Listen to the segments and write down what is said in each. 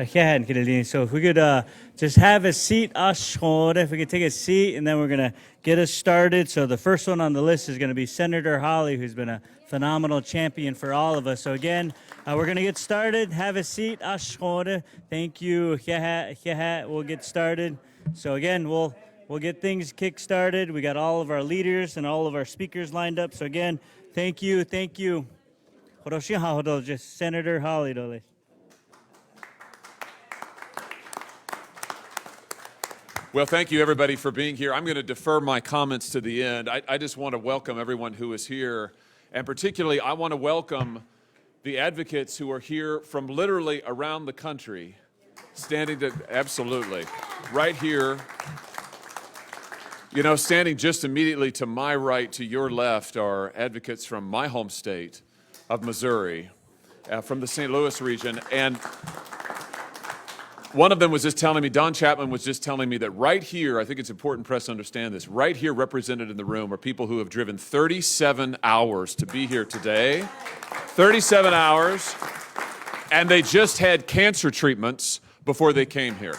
So if we could just have a seat, if we could take a seat, and then we're going to get us started. So the first one on the list is going to be Senator Hawley, who's been a phenomenal champion for all of us. So again, we're going to get started. Have a seat. Thank you. We'll get started. So again, we'll get things kick-started. We got all of our leaders and all of our speakers lined up. So again, thank you. Just Senator Hawley. Well, thank you, everybody, for being here. I'm going to defer my comments to the end. I just want to welcome everyone who is here, and particularly I want to welcome the advocates who are here from literally around the country, absolutely, right here. You know, standing just immediately to my right, to your left, are advocates from my home state of Missouri, from the St. Louis region, and one of them was just telling me, Don Chapman was just telling me that right here, I think it's important for us to understand this, right here represented in the room are people who have driven 37 hours to be here today. 37 hours, and they just had cancer treatments before they came here.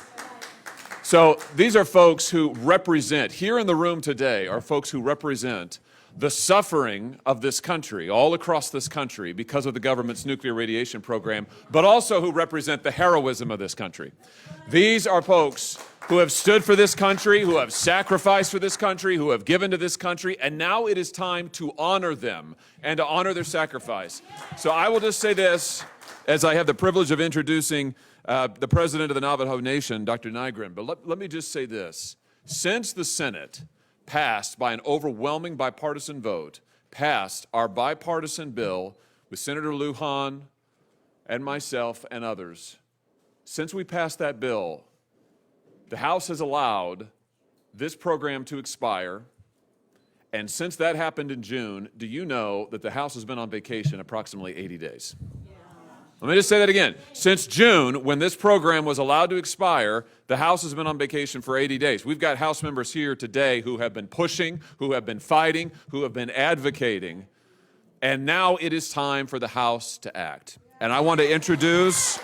So these are folks who represent, here in the room today are folks who represent the suffering of this country, all across this country, because of the government's nuclear radiation program, but also who represent the heroism of this country. These are folks who have stood for this country, who have sacrificed for this country, who have given to this country, and now it is time to honor them and to honor their sacrifice. So I will just say this, as I have the privilege of introducing the President of the Navajo Nation, Dr. Nygren, but let me just say this. Since the Senate passed by an overwhelming bipartisan vote, passed our bipartisan bill with Senator Luján and myself and others. Since we passed that bill, the House has allowed this program to expire, and since that happened in June, do you know that the House has been on vacation approximately 80 days? Let me just say that again. Since June, when this program was allowed to expire, the House has been on vacation for 80 days. We've got House members here today who have been pushing, who have been fighting, who have been advocating, and now it is time for the House to act. And I want to introduce,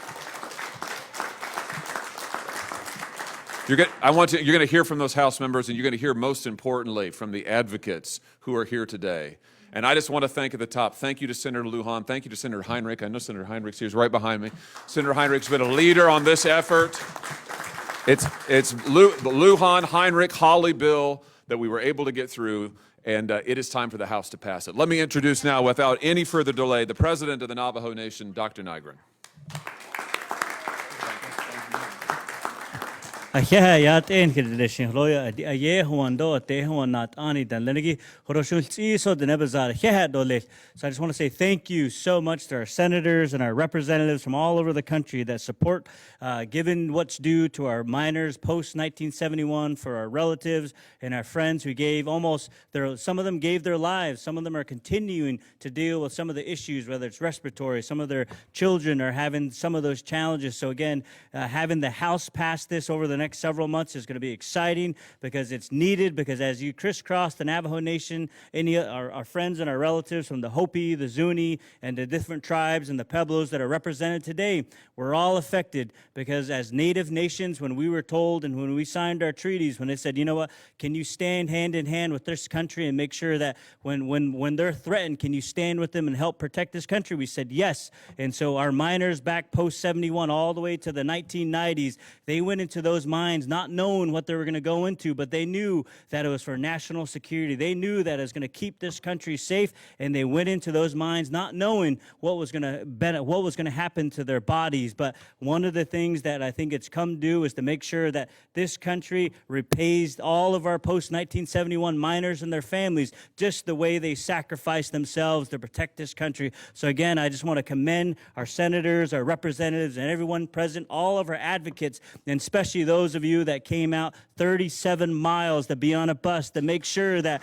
you're going to hear from those House members, and you're going to hear most importantly from the advocates who are here today. And I just want to thank at the top, thank you to Senator Luján, thank you to Senator Heinrich. I know Senator Heinrich's here, he's right behind me. Senator Heinrich's been a leader on this effort. It's the Luján, Heinrich, Hawley bill that we were able to get through, and it is time for the House to pass it. Let me introduce now, without any further delay, the President of the Navajo Nation, Dr. Nygren. So I just want to say thank you so much to our senators and our representatives from all over the country that support giving what's due to our miners post-1971, for our relatives and our friends who gave some of them gave their lives, some of them are continuing to deal with some of the issues, whether it's respiratory, some of their children are having some of those challenges. So again, having the House pass this over the next several months is going to be exciting because it's needed, because as you crisscross the Navajo Nation, our friends and our relatives from the Hopi, the Zuni, and the different tribes and the Pueblos that are represented today, we're all affected because as Native nations, when we were told and when we signed our treaties, when they said, you know what, can you stand hand in hand with this country and make sure that when they're threatened, can you stand with them and help protect this country? We said yes. And so our miners back post-71 all the way to the 1990s, they went into those mines not knowing what they were going to go into, but they knew that it was for national security. They knew that it was going to keep this country safe, and they went into those mines not knowing what was going to happen to their bodies. But one of the things that I think it's come to do is to make sure that this country repays all of our post-1971 miners and their families just the way they sacrificed themselves to protect this country. So again, I just want to commend our senators, our representatives, and everyone present, all of our advocates, and especially those of you that came out 37 miles to be on a bus to make sure that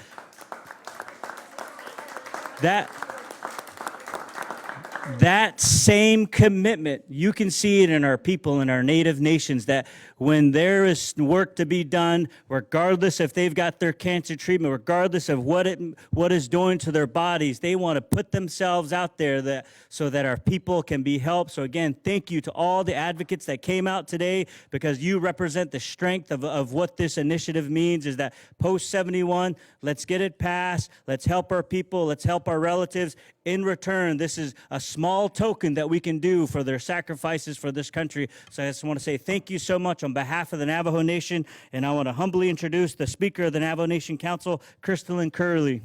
That same commitment, you can see it in our people in our native nations, that when there is work to be done, regardless if they've got their cancer treatment, regardless of what is doing to their bodies, they want to put themselves out there so that our people can be helped. So again, thank you to all the advocates that came out today, because you represent the strength of what this initiative means, is that post-71, let's get it passed, let's help our people, let's help our relatives. In return, this is a small token that we can do for their sacrifices for this country. So I just want to say thank you so much on behalf of the Navajo Nation, and I want to humbly introduce the Speaker of the Navajo Nation Council, Crystalline Curley.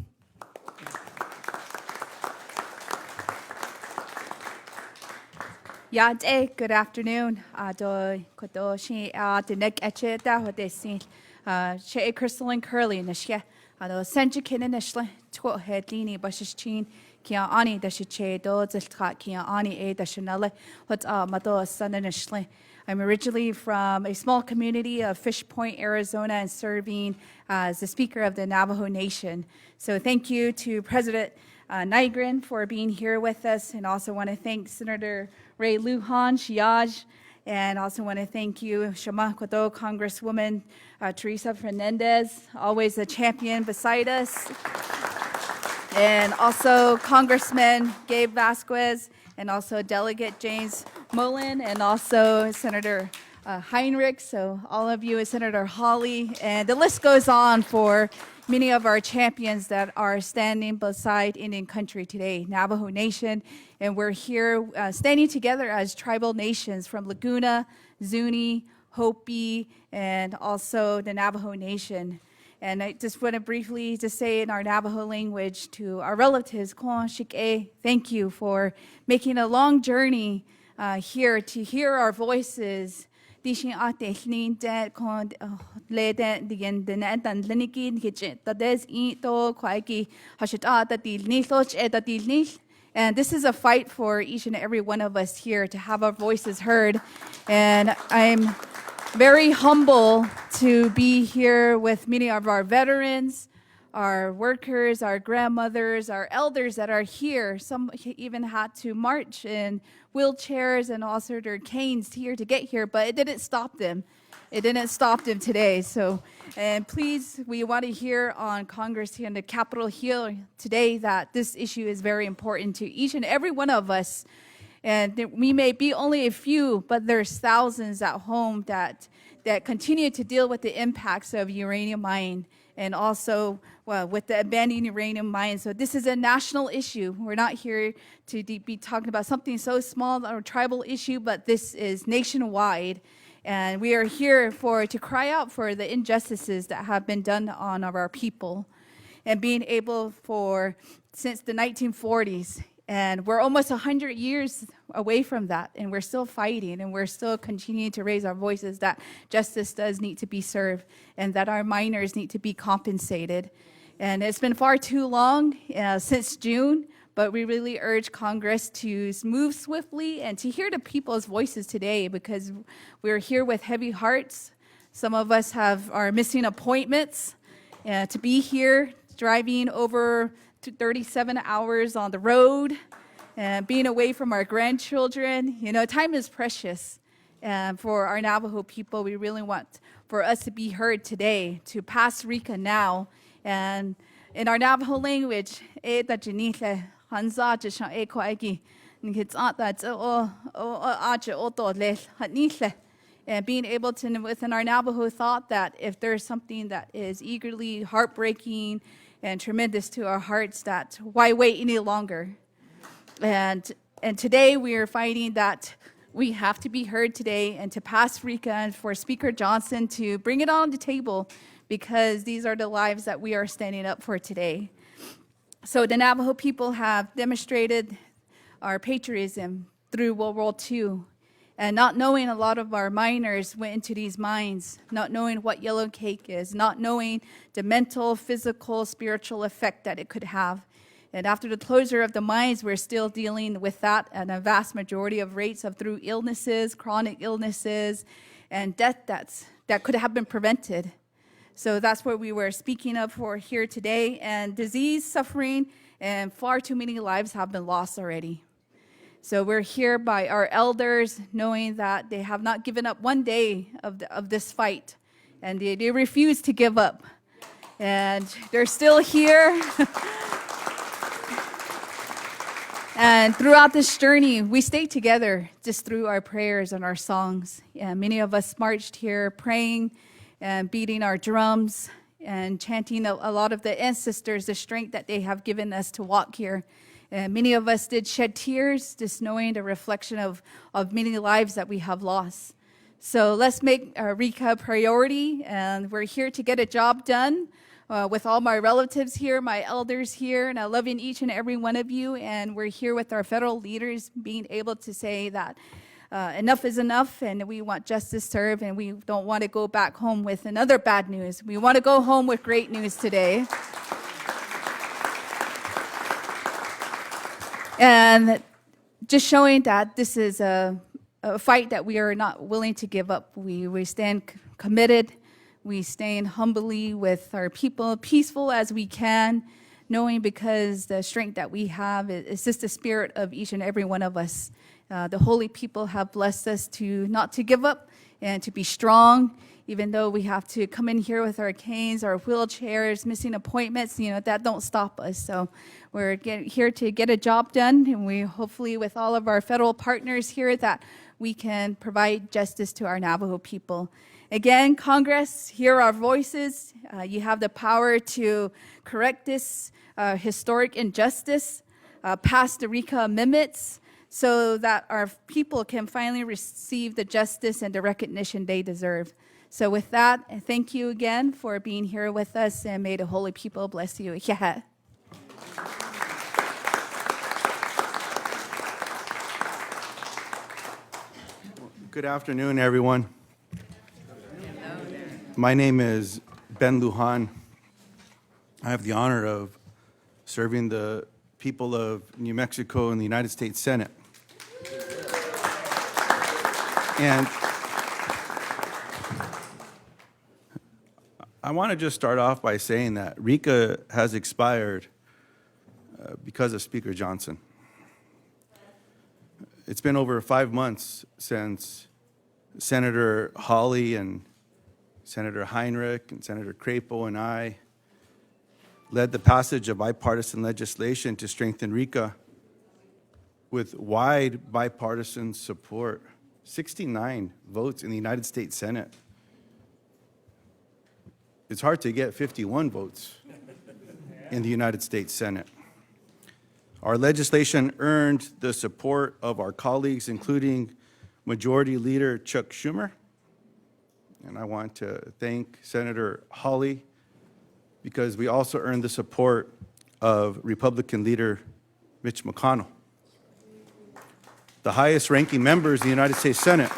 Good afternoon. Crystalline Curley Senja Kinishla, Headlini, Bushchin, Kia Ani, the Shiche, Doziltra, Kia Ani, the Chanela, what's Mado, Son and Ashley. I'm originally from a small community of Fish Point, Arizona, and serving as the Speaker of the Navajo Nation. So thank you to President Nygren for being here with us, and also want to thank Senator Ray Luján, Shiaj, and also want to thank you, Shama Kodo, Congresswoman Teresa Fernández, always a champion beside us, and also Congressman Gabe Vasquez, and also Delegate James Moylan, and also Senator Heinrich, so all of you, Senator Hawley, and the list goes on for many of our champions that are standing beside Indian country today, Navajo Nation, and we're here standing together as tribal nations from Laguna, Zuni, Hopi, and also the Navajo Nation. And I just want to briefly just say in our Navajo language to our relatives, thank you for making a long journey here to hear our voices. And this is a fight for each and every one of us here to have our voices heard. And I'm very humble to be here with many of our veterans, our workers, our grandmothers, our elders that are here. Some even had to march in wheelchairs and also their canes here to get here, but it didn't stop them. It didn't stop them today. So, and please, we want to hear on Congress here in the Capitol Hill today that this issue is very important to each and every one of us. And we may be only a few, but there's thousands at home that continue to deal with the impacts of uranium mining, and also with the abandoned uranium mines. So this is a national issue. We're not here to be talking about something so small or tribal issue, but this is nationwide. And we are here to cry out for the injustices that have been done on our people, and being able since the 1940s. And we're almost 100 years away from that, and we're still fighting, and we're still continuing to raise our voices that justice does need to be served, and that our miners need to be compensated. And it's been far too long since June, but we really urge Congress to move swiftly and to hear the people's voices today, because we're here with heavy hearts. Some of us are missing appointments to be here, driving over to 37 hours on the road, and being away from our grandchildren. You know, time is precious. And for our Navajo people, we really want for us to be heard today, to pass REACA now. And in our Navajo language, and being able to, within our Navajo thought, that if there's something that is eagerly heartbreaking and tremendous to our hearts, that why wait any longer? And today we are fighting that we have to be heard today, and to pass REACA, and for Speaker Johnson to bring it on the table, because these are the lives that we are standing up for today. So the Navajo people have demonstrated our patriotism through World War II. And not knowing, a lot of our miners went into these mines, not knowing what yellow cake is, not knowing the mental, physical, spiritual effect that it could have. And after the closure of the mines, we're still dealing with that, and a vast majority of rates of through illnesses, chronic illnesses, and death that could have been prevented. So that's what we were speaking of for here today, and disease, suffering, and far too many lives have been lost already. So we're here by our elders, knowing that they have not given up one day of this fight, and they refuse to give up. And they're still here. And throughout this journey, we stayed together just through our prayers and our songs. And many of us marched here praying and beating our drums and chanting a lot of the ancestors, the strength that they have given us to walk here. And many of us did shed tears, just knowing the reflection of many lives that we have lost. So let's make REACA a priority, and we're here to get a job done. With all my relatives here, my elders here, and I love each and every one of you. And we're here with our federal leaders being able to say that enough is enough, and we want justice served, and we don't want to go back home with another bad news. We want to go home with great news today. And just showing that this is a fight that we are not willing to give up. We stand committed. We stand humbly with our people, peaceful as we can, knowing because the strength that we have is just the spirit of each and every one of us. The holy people have blessed us to not to give up and to be strong, even though we have to come in here with our canes, our wheelchairs, missing appointments, that don't stop us. So we're here to get a job done, and we hopefully with all of our federal partners here that we can provide justice to our Navajo people. Again, Congress, hear our voices. You have the power to correct this historic injustice, pass the REACA amendments, so that our people can finally receive the justice and the recognition they deserve. So with that, thank you again for being here with us, and may the holy people bless you. Yeah. Good afternoon, everyone. My name is Ben Luján. I have the honor of serving the people of New Mexico in the United States Senate. And I want to just start off by saying that REACA has expired because of Speaker Johnson. It's been over 5 months since Senator Hawley and Senator Heinrich and Senator Crapo and I led the passage of bipartisan legislation to strengthen REACA with wide bipartisan support, 69 votes in the United States Senate. It's hard to get 51 votes in the United States Senate. Our legislation earned the support of our colleagues, including Majority Leader Chuck Schumer. And I want to thank Senator Hawley because we also earned the support of Republican leader Mitch McConnell, the highest ranking members in the United States Senate,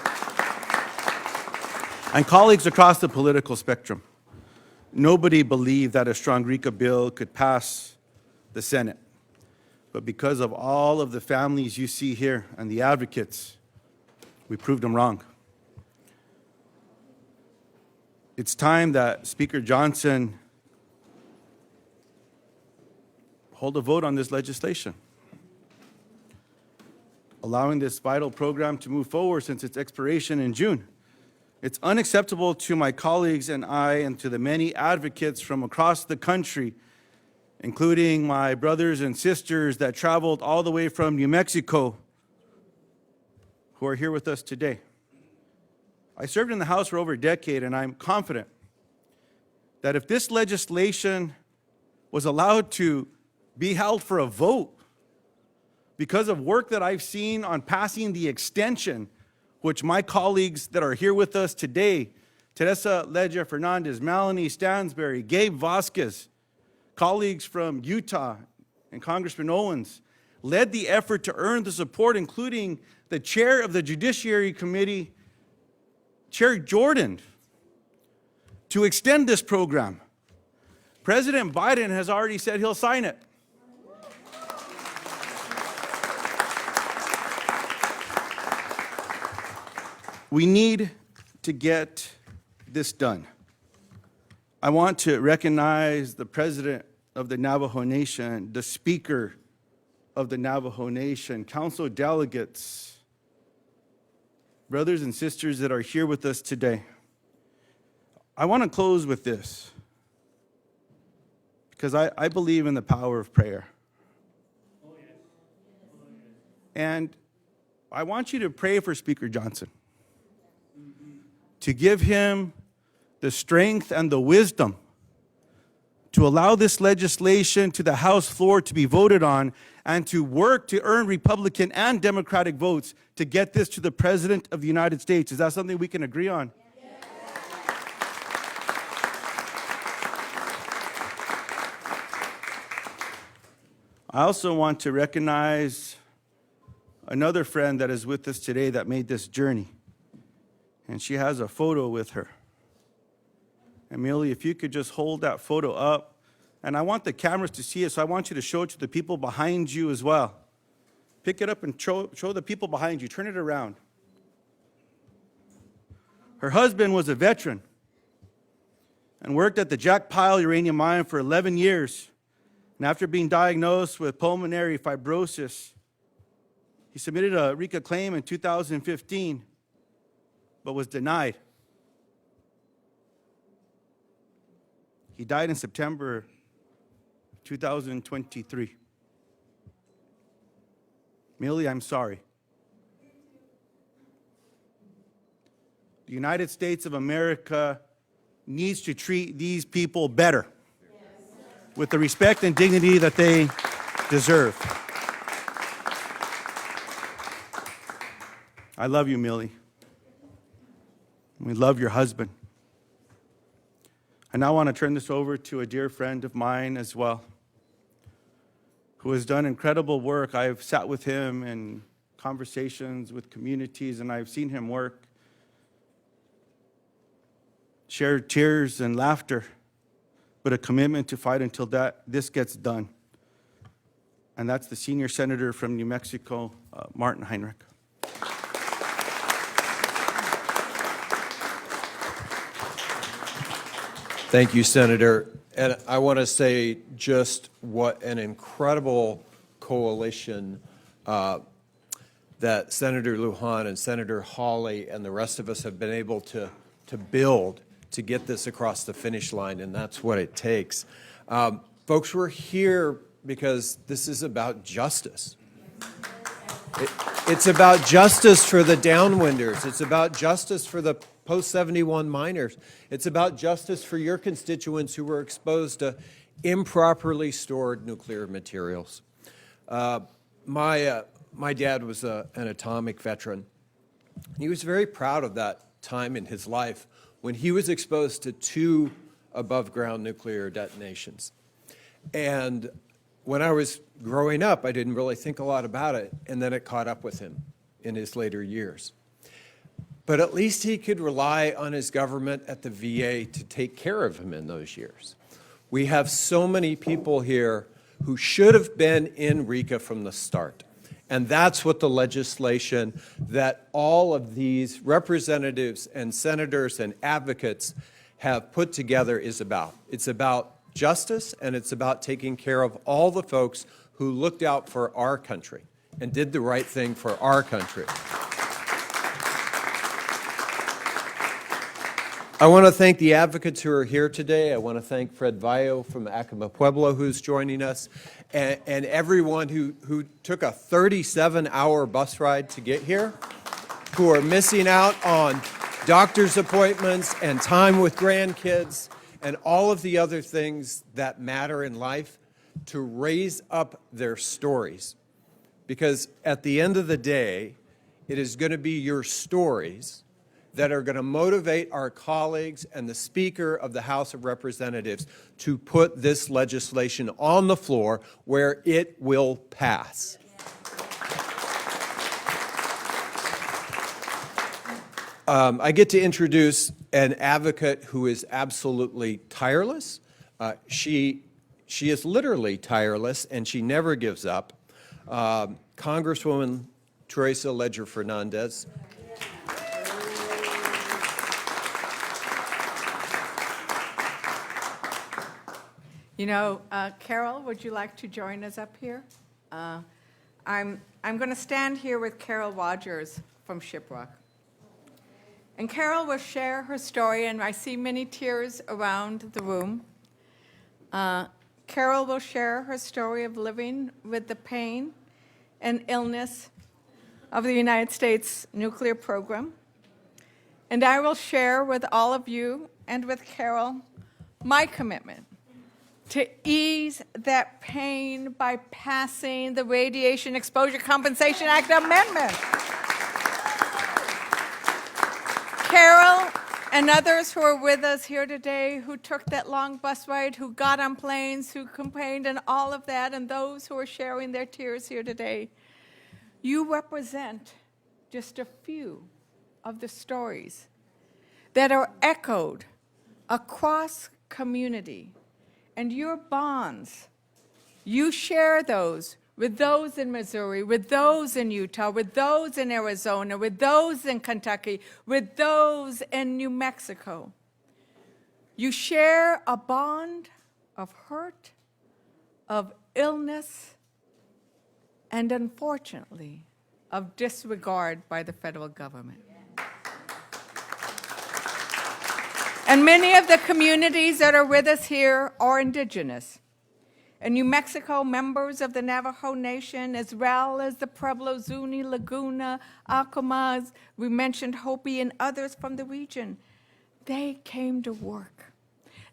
and colleagues across the political spectrum. Nobody believed that a strong REACA bill could pass the Senate. But because of all of the families you see here and the advocates, we proved them wrong. It's time that Speaker Johnson hold a vote on this legislation, allowing this vital program to move forward since its expiration in June. It's unacceptable to my colleagues and I and to the many advocates from across the country, including my brothers and sisters that traveled all the way from New Mexico, who are here with us today. I served in the House for over a decade, and I'm confident that if this legislation was allowed to be held for a vote, because of work that I've seen on passing the extension, which my colleagues that are here with us today, Teresa, Fernández, Melanie, Stansbury, Gabe, Vasquez, colleagues from Utah, and Congressman Owens, led the effort to earn the support, including the chair of the Judiciary Committee, Chair Jordan, to extend this program. President Biden has already said he'll sign it. We need to get this done. I want to recognize the President of the Navajo Nation, the Speaker of the Navajo Nation, council delegates, brothers and sisters that are here with us today. I want to close with this because I believe in the power of prayer. And I want you to pray for Speaker Johnson, to give him the strength and the wisdom to allow this legislation to the House floor to be voted on and to work to earn Republican and Democratic votes to get this to the President of the United States. Is that something we can agree on? I also want to recognize another friend that is with us today that made this journey. And she has a photo with her. Amelia, if you could just hold that photo up. And I want the cameras to see it, so I want you to show it to the people behind you as well. Pick it up and show the people behind you. Turn it around. Her husband was a veteran and worked at the Jack Pile uranium mine for 11 years. And after being diagnosed with pulmonary fibrosis, he submitted a REACA claim in 2015, but was denied. He died in September 2023. Millie, I'm sorry. The United States of America needs to treat these people better with the respect and dignity that they deserve. I love you, Millie. We love your husband. I now want to turn this over to a dear friend of mine as well, who has done incredible work. I've sat with him in conversations with communities, and I've seen him work, share tears and laughter, but a commitment to fight until this gets done. And that's the senior senator from New Mexico, Martin Heinrich. Thank you, Senator. And I want to say just what an incredible coalition that Senator Luján and Senator Hawley and the rest of us have been able to build to get this across the finish line, and that's what it takes. Folks, we're here because this is about justice. It's about justice for the downwinders. It's about justice for the post-71 miners. It's about justice for your constituents who were exposed to improperly stored nuclear materials. My dad was an atomic veteran. He was very proud of that time in his life when he was exposed to 2 above-ground nuclear detonations. And when I was growing up, I didn't really think a lot about it, and then it caught up with him in his later years. But at least he could rely on his government at the VA to take care of him in those years. We have so many people here who should have been in REACA from the start. And that's what the legislation that all of these representatives and senators and advocates have put together is about. It's about justice, and it's about taking care of all the folks who looked out for our country and did the right thing for our country. I want to thank the advocates who are here today. I want to thank Fred Valle from Acoma Pueblo, who's joining us, and everyone who took a 37-hour bus ride to get here, who are missing out on doctor's appointments and time with grandkids and all of the other things that matter in life, to raise up their stories. Because at the end of the day, it is going to be your stories that are going to motivate our colleagues and the Speaker of the House of Representatives to put this legislation on the floor where it will pass. I get to introduce an advocate who is absolutely tireless. She is literally tireless, and she never gives up. Congresswoman Teresa Fernández. You know, Carol, would you like to join us up here? I'm going to stand here with Carol Rogers from Shiprock. And Carol will share her story, and I see many tears around the room. Carol will share her story of living with the pain and illness of the United States nuclear program. And I will share with all of you and with Carol my commitment to ease that pain by passing the Radiation Exposure Compensation Act amendment. Carol and others who are with us here today, who took that long bus ride, who got on planes, who complained and all of that, and those who are sharing their tears here today, you represent just a few of the stories that are echoed across community. And your bonds, you share those with those in Missouri, with those in Utah, with those in Arizona, with those in Kentucky, with those in New Mexico. You share a bond of hurt, of illness, and unfortunately, of disregard by the federal government. And many of the communities that are with us here are indigenous. In New Mexico, members of the Navajo Nation, as well as the Pueblo, Zuni, Laguna, Acomaz, we mentioned Hopi and others from the region, they came to work.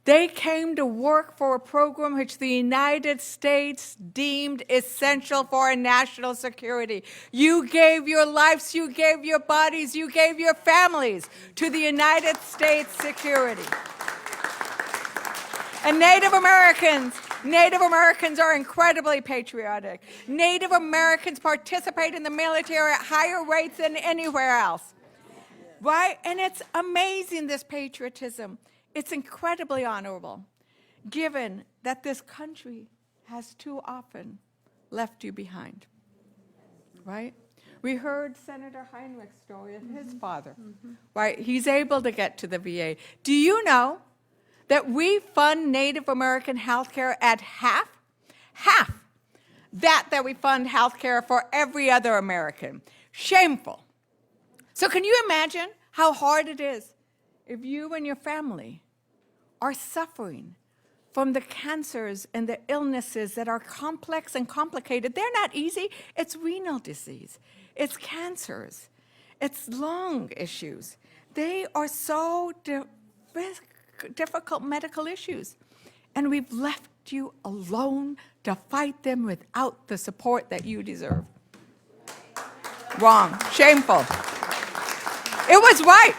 They came to work for a program which the United States deemed essential for our national security. You gave your lives, you gave your bodies, you gave your families to the United States security. And Native Americans are incredibly patriotic. Native Americans participate in the military at higher rates than anywhere else. Right? And it's amazing, this patriotism. It's incredibly honorable, given that this country has too often left you behind, right? We heard Senator Heinrich's story of his father, right? He's able to get to the VA. Do you know that we fund Native American health care at half? Half that we fund health care for every other American. Shameful. So can you imagine how hard it is if you and your family are suffering from the cancers and the illnesses that are complex and complicated? They're not easy. It's renal disease. It's cancers. It's lung issues. They are so difficult medical issues. And we've left you alone to fight them without the support that you deserve. Wrong. Shameful. It was right.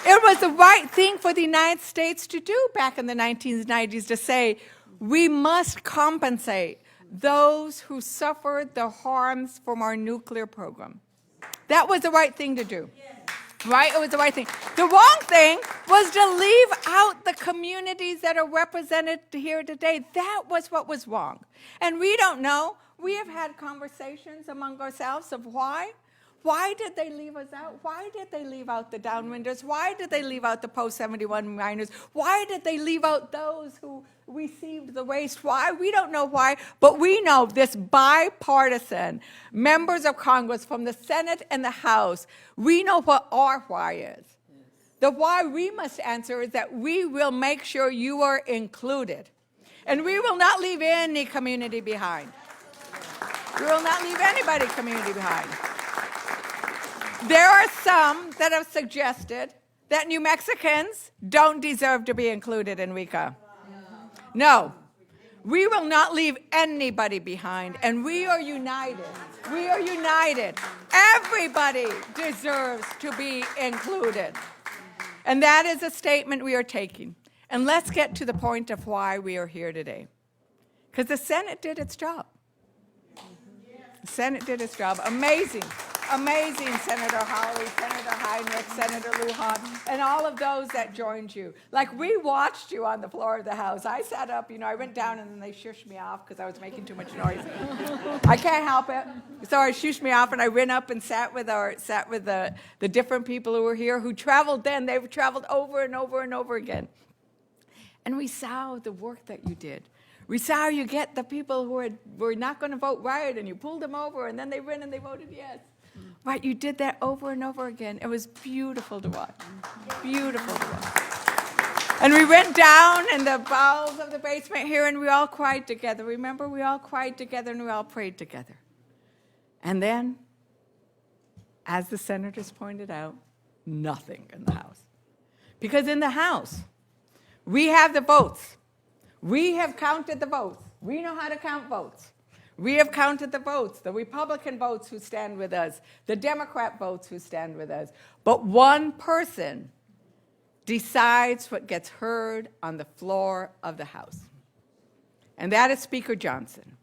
It was the right thing for the United States to do back in the 1990s, to say, we must compensate those who suffered the harms from our nuclear program. That was the right thing to do. Right? It was the right thing. The wrong thing was to leave out the communities that are represented here today. That was what was wrong. And we don't know. We have had conversations among ourselves of why. Why did they leave us out? Why did they leave out the downwinders? Why did they leave out the post-71 miners? Why did they leave out those who received the waste? Why? We don't know why, but we know this bipartisan members of Congress from the Senate and the House, we know what our why is. The why we must answer is that we will make sure you are included. And we will not leave any community behind. We will not leave anybody community behind. There are some that have suggested that New Mexicans don't deserve to be included in REACA. No, we will not leave anybody behind, and we are united. We are united. Everybody deserves to be included. And that is a statement we are taking. And let's get to the point of why we are here today. Because the Senate did its job. The Senate did its job. Amazing. Amazing, Senator Hawley, Senator Heinrich, Senator Luján, and all of those that joined you. Like, we watched you on the floor of the House. I sat up, I went down and then they shushed me off because I was making too much noise. I can't help it. So I shushed me off and I went up and sat with the different people who were here who traveled then. They've traveled over and over and over again. And we saw the work that you did. We saw how you get the people who were not going to vote right, and you pulled them over, and then they went and they voted yes. Right, you did that over and over again. It was beautiful to watch. Beautiful to watch. And we went down in the bowels of the basement here, and we all cried together. Remember, we all cried together, and we all prayed together. And then, as the senators pointed out, nothing in the House. Because in the House, we have the votes. We have counted the votes. We know how to count votes. We have counted the votes, the Republican votes who stand with us, the Democrat votes who stand with us. But one person decides what gets heard on the floor of the House. And that is Speaker Johnson.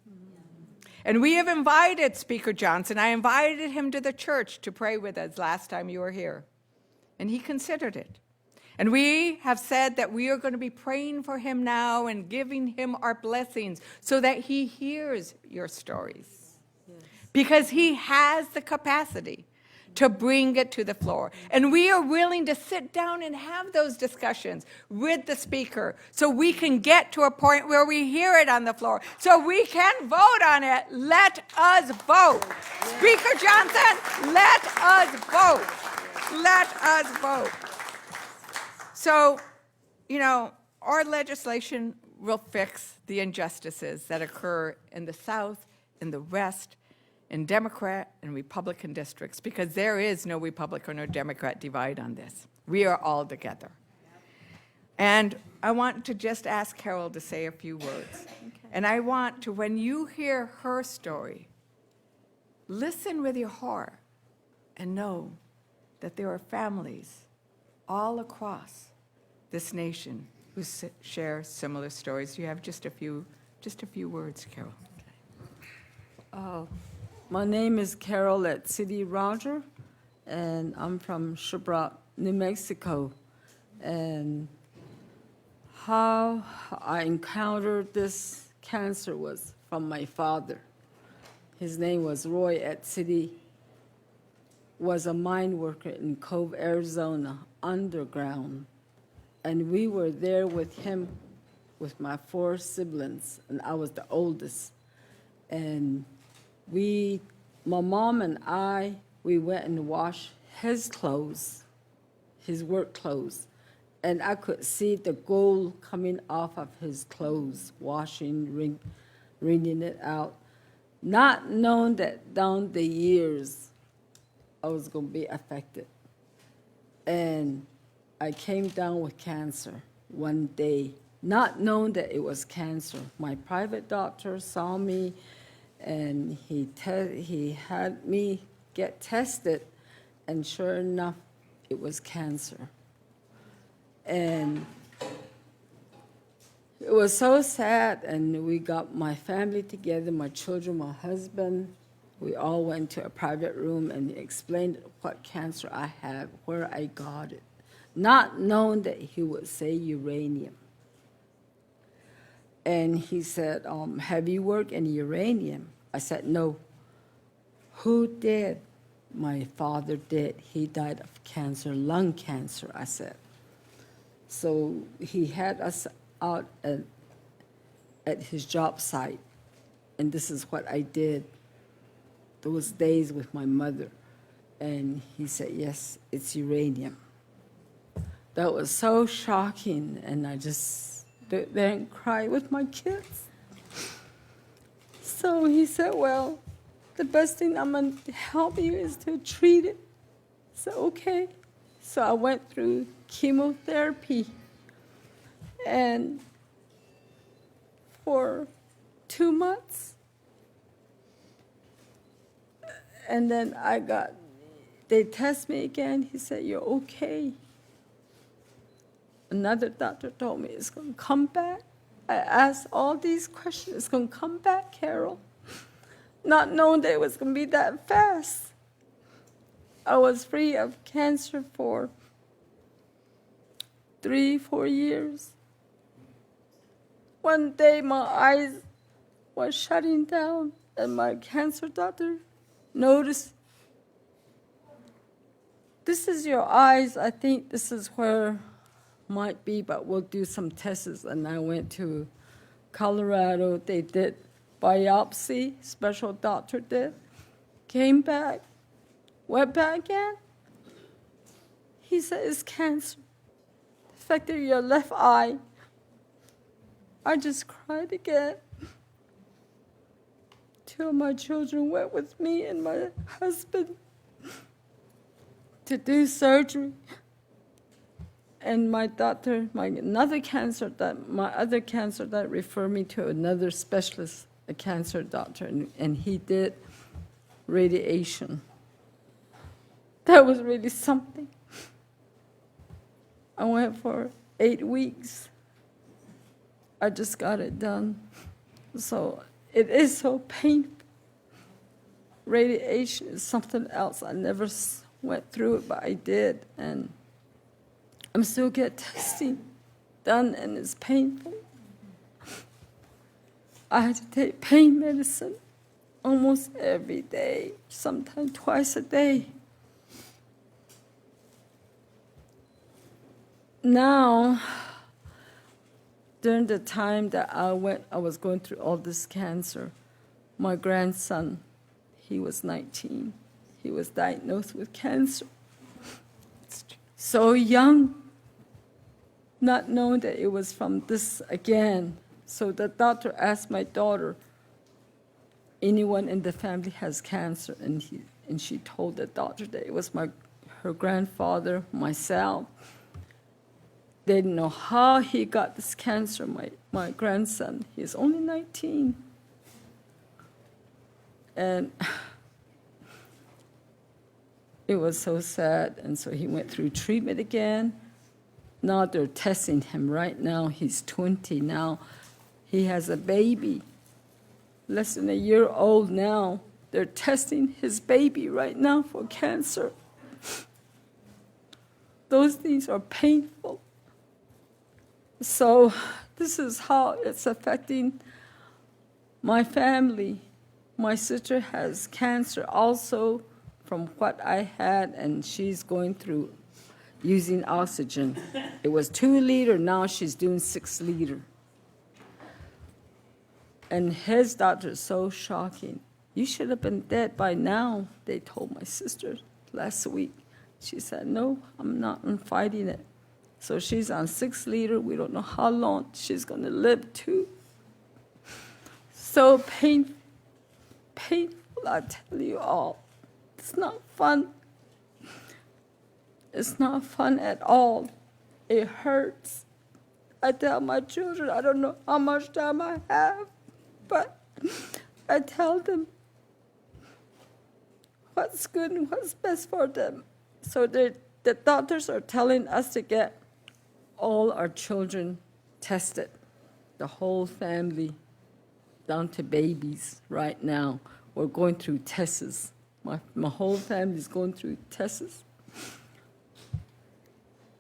And we have invited Speaker Johnson. I invited him to the church to pray with us last time you were here. And he considered it. And we have said that we are going to be praying for him now and giving him our blessings so that he hears your stories. Yes. Because he has the capacity to bring it to the floor. And we are willing to sit down and have those discussions with the speaker so we can get to a point where we hear it on the floor, so we can vote on it. Let us vote. Yes. Speaker Johnson, let us vote. Let us vote. So, you know, our legislation will fix the injustices that occur in the South, in the West, in Democrat and Republican districts, because there is no Republican or Democrat divide on this. We are all together. And I want to just ask Herald to say a few words. Okay. And I want to, when you hear her story, listen with your heart and know that there are families all across this nation who share similar stories. You have just a few words, Carol. My name is Carol at City Roger, and I'm from Chebrock, New Mexico. And how I encountered this cancer was from my father. His name was Roy at City, was a mine worker in Cove, Arizona, underground. And we were there with him, with my 4 siblings, and I was the oldest. And my mom and I, we went and washed his clothes, his work clothes. And I could see the gold coming off of his clothes, washing, wringing it out. Not knowing that down the years, I was going to be affected. And I came down with cancer one day, not knowing that it was cancer. My private doctor saw me, and he had me get tested, and sure enough, it was cancer. And it was so sad, and we got my family together, my children, my husband. We all went to a private room and explained what cancer I had, where I got it, not knowing that he would say uranium. And he said, have you worked in uranium? I said, no. Who did? My father did. He died of cancer, lung cancer, I said. So he had us out at his job site, and this is what I did those days with my mother. And he said, yes, it's uranium. That was so shocking, and I just stood there and cried with my kids. So he said, well, the best thing I'm going to help you is to treat it. I said, okay. So I went through chemotherapy, and for 2 months, and then they test me again. He said, you're okay. Another doctor told me it's going to come back. I asked all these questions. It's going to come back, Carol. Not knowing that it was going to be that fast. I was free of cancer for 3-4 years. One day my eyes was shutting down, and my cancer doctor noticed, this is your eyes. I think this is where might be, but we'll do some tests. And I went to Colorado, they did biopsy, special doctor did, came back, went back again. He said it's cancer, affected your left eye. I just cried again. Two of my children went with me and my husband to do surgery. And my doctor, my other cancer that referred me to another specialist, a cancer doctor, and he did radiation. That was really something. I went for 8 weeks. I just got it done. So it is so painful. Radiation is something else. I never went through it, but I did. And I'm still getting testing done, and it's painful. I had to take pain medicine almost every day, sometimes twice a day. Now, during the time that I was going through all this cancer, my grandson, he was 19. He was diagnosed with cancer. So young, not knowing that it was from this again. So the doctor asked my daughter, anyone in the family has cancer? And she told the doctor that it was her grandfather, myself. They didn't know how he got this cancer, my grandson. He's only 19. And it was so sad. And so he went through treatment again. Now they're testing him right now. He's 20 now. He has a baby, less than a year old now. They're testing his baby right now for cancer. Those things are painful. So this is how it's affecting my family. My sister has cancer also from what I had, and she's going through using oxygen. It was 2 liter, now she's doing 6 liter. And his doctor is so shocking. You should have been dead by now, they told my sister last week. She said, no, I'm fighting it. So she's on 6 liter. We don't know how long she's going to live too. So painful, I tell you all. It's not fun. It's not fun at all. It hurts. I tell my children, I don't know how much time I have, but I tell them what's good and what's best for them. So the doctors are telling us to get all our children tested, the whole family, down to babies right now. We're going through tests. My whole family is going through tests.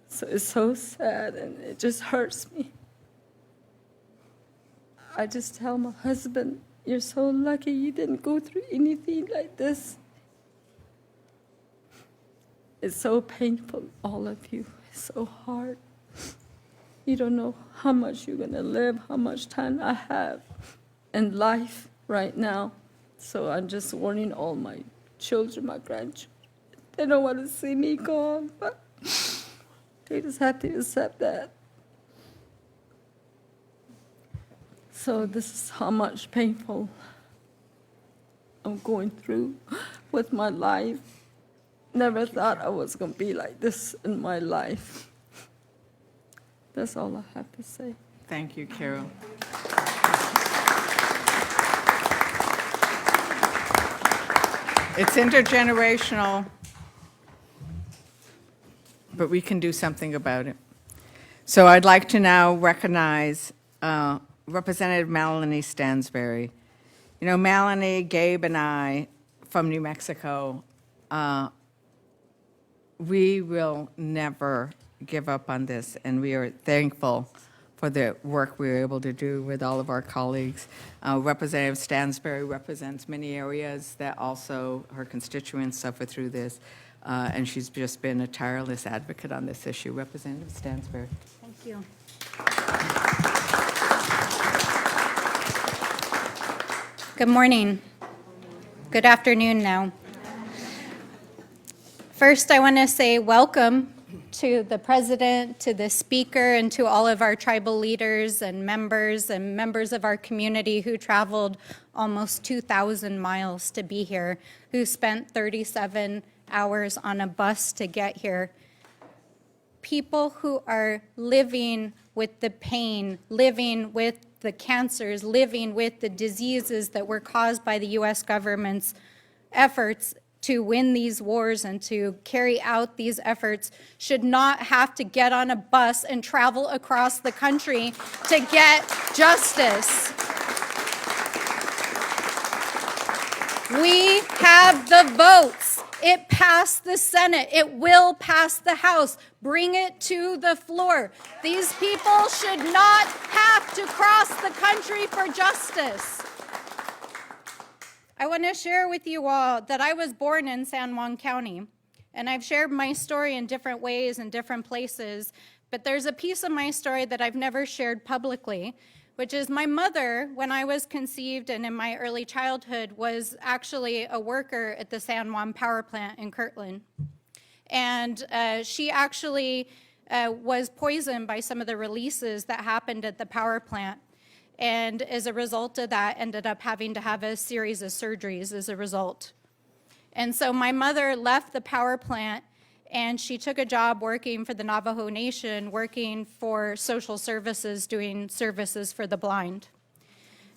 So it's so sad, and it just hurts me. I just tell my husband, you're so lucky you didn't go through anything like this. It's so painful, all of you. It's so hard. You don't know how much you're going to live, how much time I have in life right now. So I'm just warning all my children, my grandchildren. They don't want to see me gone, but they just have to accept that. So this is how much painful I'm going through with my life. Never thought I was going to be like this in my life. That's all I have to say. Thank you, Carol. It's intergenerational, but we can do something about it. So I'd like to now recognize Representative Melanie Stansbury. You know, Melanie, Gabe, and I from New Mexico, we will never give up on this, and we are thankful for the work we were able to do with all of our colleagues. Representative Stansbury represents many areas that also her constituents suffer through this, and she's just been a tireless advocate on this issue. Representative Stansbury. Thank you. Good morning. Good afternoon now. First, I want to say welcome to the president, to the speaker, and to all of our tribal leaders and members of our community who traveled almost 2,000 miles to be here, who spent 37 hours on a bus to get here. People who are living with the pain, living with the cancers, living with the diseases that were caused by the U.S. government's efforts to win these wars and to carry out these efforts should not have to get on a bus and travel across the country to get justice. We have the votes. It passed the Senate. It will pass the House. Bring it to the floor. These people should not have to cross the country for justice. I want to share with you all that I was born in San Juan County, and I've shared my story in different ways in different places, but there's a piece of my story that I've never shared publicly, which is my mother, when I was conceived and in my early childhood, was actually a worker at the San Juan power plant in Kirtland. And she actually was poisoned by some of the releases that happened at the power plant. And as a result of that, ended up having to have a series of surgeries as a result. And so my mother left the power plant and she took a job working for the Navajo Nation, working for social services, doing services for the blind.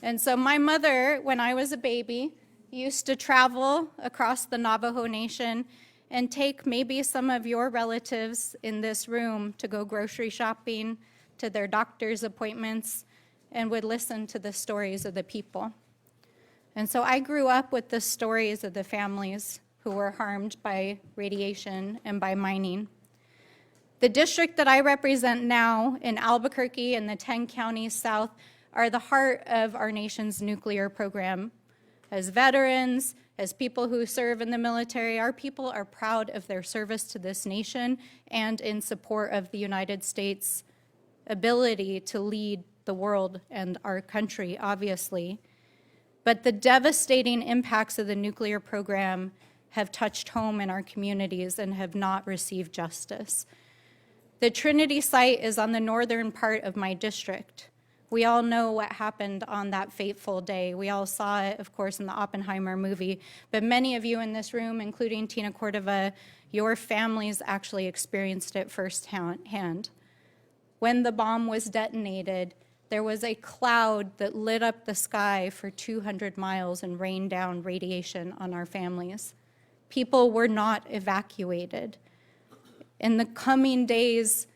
And so my mother, when I was a baby, used to travel across the Navajo Nation and take maybe some of your relatives in this room to go grocery shopping, to their doctor's appointments, and would listen to the stories of the people. And so I grew up with the stories of the families who were harmed by radiation and by mining. The district that I represent now in Albuquerque and the 10 counties south are the heart of our nation's nuclear program. As veterans, as people who serve in the military, our people are proud of their service to this nation and in support of the United States' ability to lead the world and our country, obviously. But the devastating impacts of the nuclear program have touched home in our communities and have not received justice. The Trinity site is on the northern part of my district. We all know what happened on that fateful day. We all saw it, of course, in the Oppenheimer movie, but many of you in this room, including Tina Cordova, your families actually experienced it firsthand. When the bomb was detonated, there was a cloud that lit up the sky for 200 miles and rained down radiation on our families. People were not evacuated. In the coming days,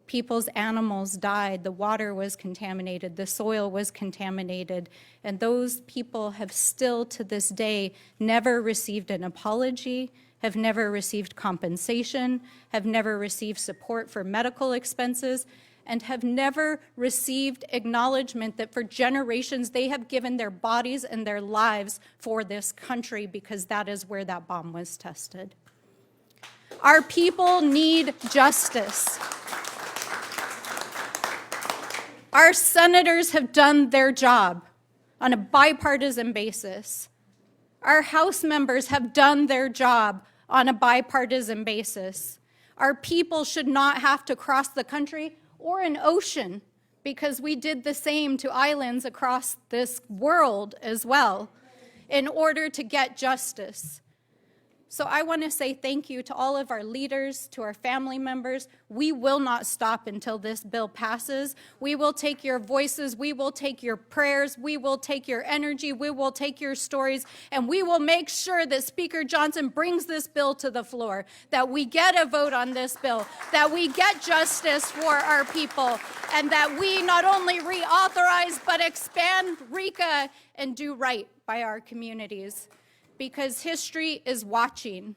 people's animals died, the water was contaminated, the soil was contaminated, and those people have still to this day never received an apology, have never received compensation, have never received support for medical expenses, and have never received acknowledgement that for generations they have given their bodies and their lives for this country because that is where that bomb was tested. Our people need justice. Our senators have done their job on a bipartisan basis. Our House members have done their job on a bipartisan basis. Our people should not have to cross the country or an ocean, because we did the same to islands across this world as well in order to get justice. So I want to say thank you to all of our leaders, to our family members. We will not stop until this bill passes. We will take your voices, we will take your prayers, we will take your energy, we will take your stories, and we will make sure that Speaker Johnson brings this bill to the floor, that we get a vote on this bill, that we get justice for our people, and that we not only reauthorize but expand REACA and do right by our communities. Because history is watching,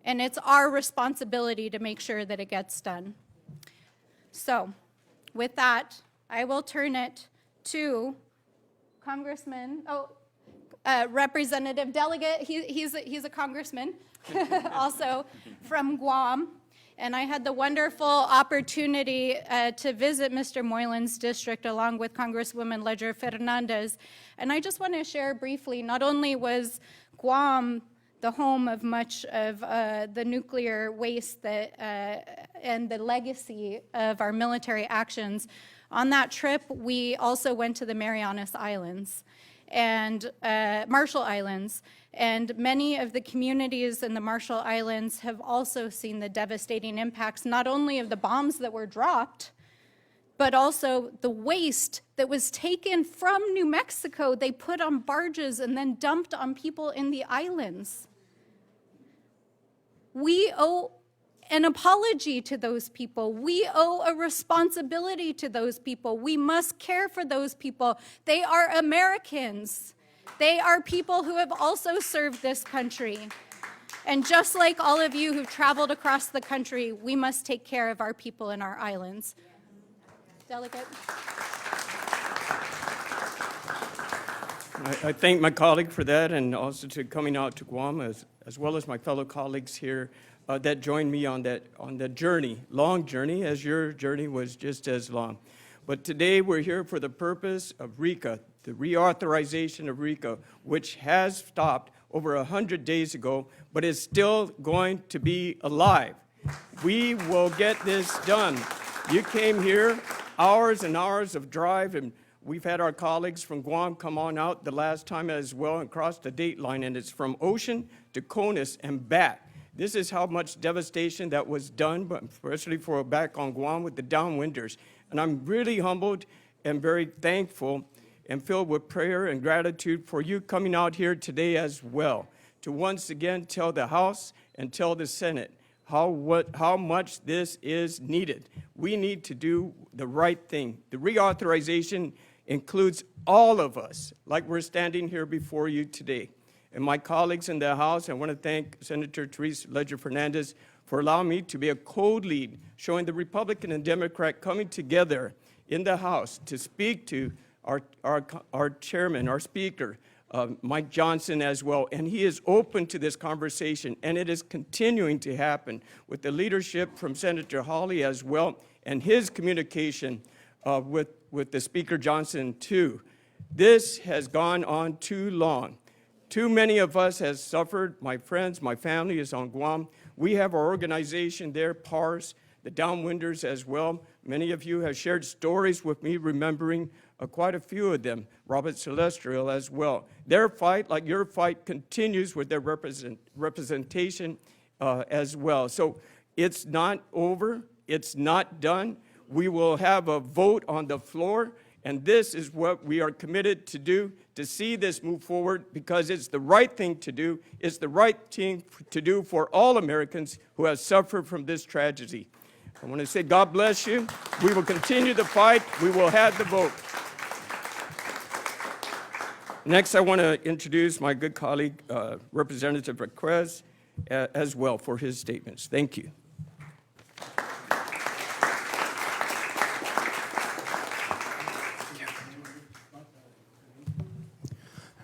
and it's our responsibility to make sure that it gets done. So, with that, I will turn it to Representative Delegate. He's a congressman, also from Guam, And I had the wonderful opportunity to visit Mr. Moylan's district along with Congresswoman Ledger Fernández. And I just want to share briefly, not only was Guam the home of much of the nuclear waste and the legacy of our military actions, on that trip, we also went to the Marianas Islands and Marshall Islands. And many of the communities in the Marshall Islands have also seen the devastating impacts, not only of the bombs that were dropped, but also the waste that was taken from New Mexico. They put on barges and then dumped on people in the islands. We owe an apology to those people. We owe a responsibility to those people. We must care for those people. They are Americans. They are people who have also served this country. And just like all of you who've traveled across the country, we must take care of our people in our islands. Delegate. I thank my colleague for that, and also to coming out to Guam, as well as my fellow colleagues here that joined me on that journey, long journey, as your journey was just as long. But today we're here for the purpose of REACA, the reauthorization of REACA, which has stopped over 100 days ago, but is still going to be alive. We will get this done. You came here, hours and hours of drive, and we've had our colleagues from Guam come on out the last time as well and cross the date line, and it's from Ocean to Conus and back. This is how much devastation that was done, but especially for back on Guam with the downwinders. And I'm really humbled and very thankful and filled with prayer and gratitude for you coming out here today as well, to once again tell the House and tell the Senate how much this is needed. We need to do the right thing. The reauthorization includes all of us, like we're standing here before you today. And my colleagues in the House, I want to thank Senator Teresa Ledger Fernández for allowing me to be a co-lead, showing the Republican and Democrat coming together in the House to speak to our chairman, our speaker, Mike Johnson as well, and he is open to this conversation, and it is continuing to happen with the leadership from Senator Hawley as well, and his communication with the Speaker Johnson too. This has gone on too long. Too many of us has suffered. My friends, my family is on Guam. We have our organization there, PARS, the Downwinders as well. Many of you have shared stories with me, remembering quite a few of them, Robert Celestial as well. Their fight, like your fight, continues with their representation as well. So it's not over, it's not done. We will have a vote on the floor, and this is what we are committed to do, to see this move forward, because it's the right thing to do. It's the right thing to do for all Americans who have suffered from this tragedy. I want to say God bless you. We will continue the fight. We will have the vote. Next, I want to introduce my good colleague, Representative Vasquez, as well for his statements. Thank you.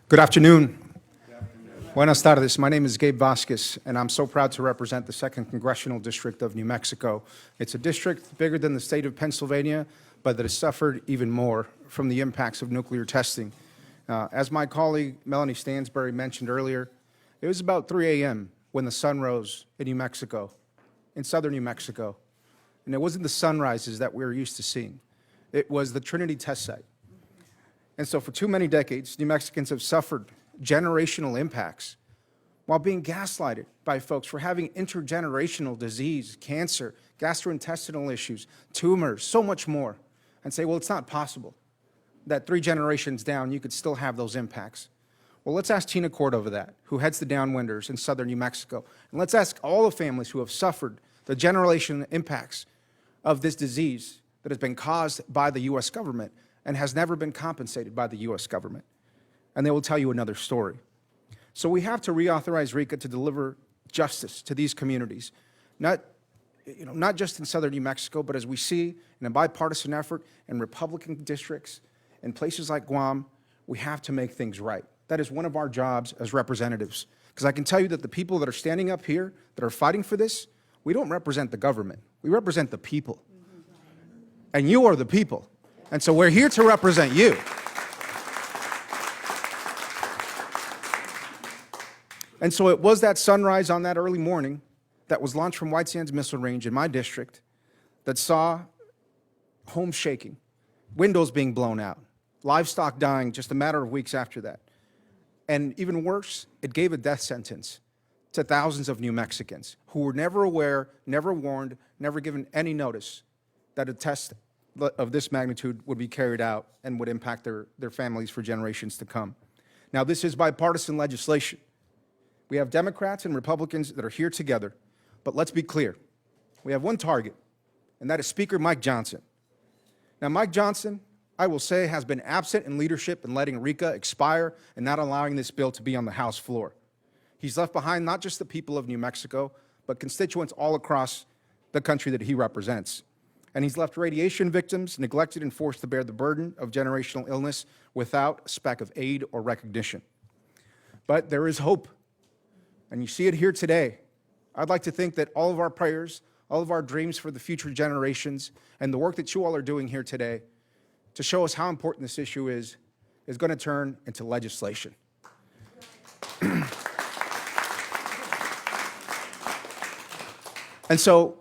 Good afternoon. Buenas tardes. My name is Gabe Vasquez, and I'm so proud to represent the 2nd Congressional District of New Mexico. It's a district bigger than the state of Pennsylvania, but that has suffered even more from the impacts of nuclear testing. As my colleague Melanie Stansbury mentioned earlier, it was about 3 a.m. when the sun rose in New Mexico, in southern New Mexico. And it wasn't the sunrises that we were used to seeing. It was the Trinity test site. And so for too many decades, New Mexicans have suffered generational impacts while being gaslighted by folks for having intergenerational disease, cancer, gastrointestinal issues, tumors, so much more, and say, well, it's not possible that 3 generations down, you could still have those impacts. Well, let's ask Tina Cordova who heads the Downwinders in southern New Mexico. And let's ask all the families who have suffered the generational impacts of this disease that has been caused by the U.S. government and has never been compensated by the U.S. government. And they will tell you another story. So we have to reauthorize REACA to deliver justice to these communities, not just in southern New Mexico, but as we see in a bipartisan effort in Republican districts, in places like Guam, we have to make things right. That is one of our jobs as representatives. Because I can tell you that the people that are standing up here, that are fighting for this, We don't represent the government. We represent the people. And you are the people. And so we're here to represent you. And so it was that sunrise on that early morning that was launched from White Sands Missile Range in my district that saw homes shaking, windows being blown out, livestock dying just a matter of weeks after that. And even worse, it gave a death sentence to thousands of New Mexicans who were never aware, never warned, never given any notice that a test of this magnitude would be carried out and would impact their families for generations to come. Now, this is bipartisan legislation. We have Democrats and Republicans that are here together, but let's be clear. We have one target, and that is Speaker Mike Johnson. Now, Mike Johnson, I will say, has been absent in leadership in letting REACA expire and not allowing this bill to be on the House floor. He's left behind not just the people of New Mexico, but constituents all across the country that he represents. And he's left radiation victims neglected and forced to bear the burden of generational illness without a speck of aid or recognition. But there is hope, and you see it here today. I'd like to think that all of our prayers, all of our dreams for the future generations, and the work that you all are doing here today to show us how important this issue is going to turn into legislation. And so,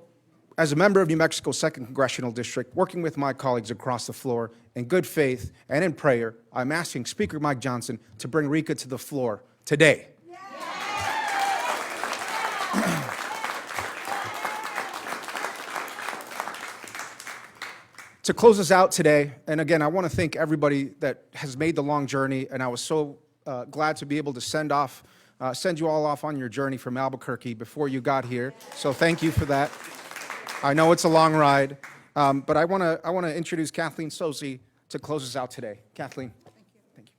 as a member of New Mexico's 2nd Congressional District, working with my colleagues across the floor, in good faith and in prayer, I'm asking Speaker Mike Johnson to bring REACA to the floor today. To close us out today, and again, I want to thank everybody that has made the long journey, and I was so glad to be able to send you all off on your journey from Albuquerque before you got here. So thank you for that. I know it's a long ride, but I want to introduce Kathleen Sosi to close us out today. Kathleen. Thank you.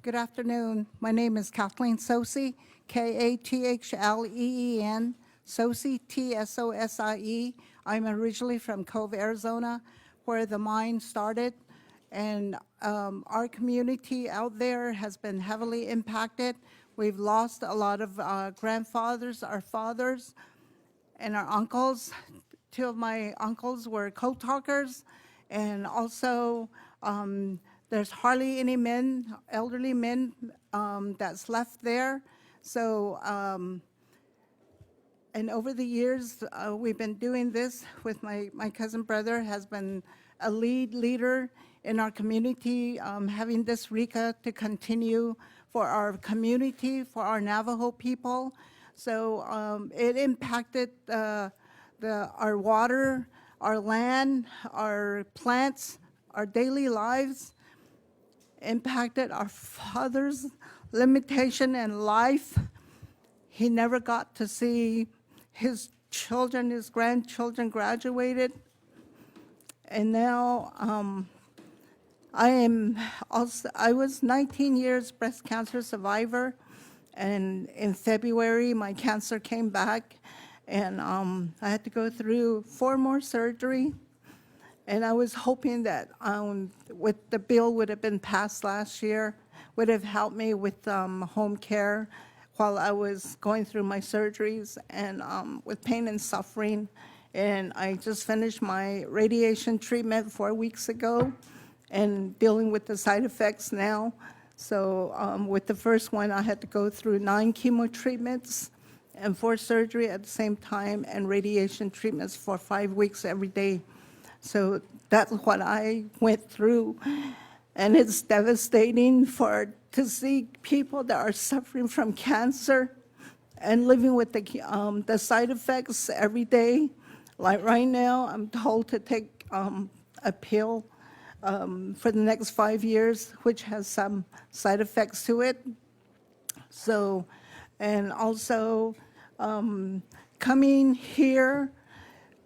Good afternoon. My name is Kathleen Sosi, K-A-T-H-L-E-E-N, Sosi, T-S-O-S-I-E. I'm originally from Cove, Arizona, where the mine started, and our community out there has been heavily impacted. We've lost a lot of grandfathers, our fathers, and our uncles. 2 of my uncles were code talkers, and also there's hardly any men, elderly men, that's left there. So, and over the years, we've been doing this with my cousin brother has been a leader in our community, having this REACA to continue for our community, for our Navajo people. So it impacted our water, our land, our plants, our daily lives, impacted our father's limitation in life. He never got to see his children, his grandchildren graduated. And now I was 19 years breast cancer survivor. And in February, my cancer came back, and I had to go through 4 more surgery. And I was hoping that with the bill would have been passed last year, would have helped me with home care while I was going through my surgeries and with pain and suffering. And I just finished my radiation treatment 4 weeks ago and dealing with the side effects now. So with the first one, I had to go through 9 chemo treatments and 4 surgery at the same time and radiation treatments for 5 weeks every day. So that's what I went through. And it's devastating to see people that are suffering from cancer and living with the side effects every day. Like right now, I'm told to take a pill for the next 5 years, which has some side effects to it. So, and also coming here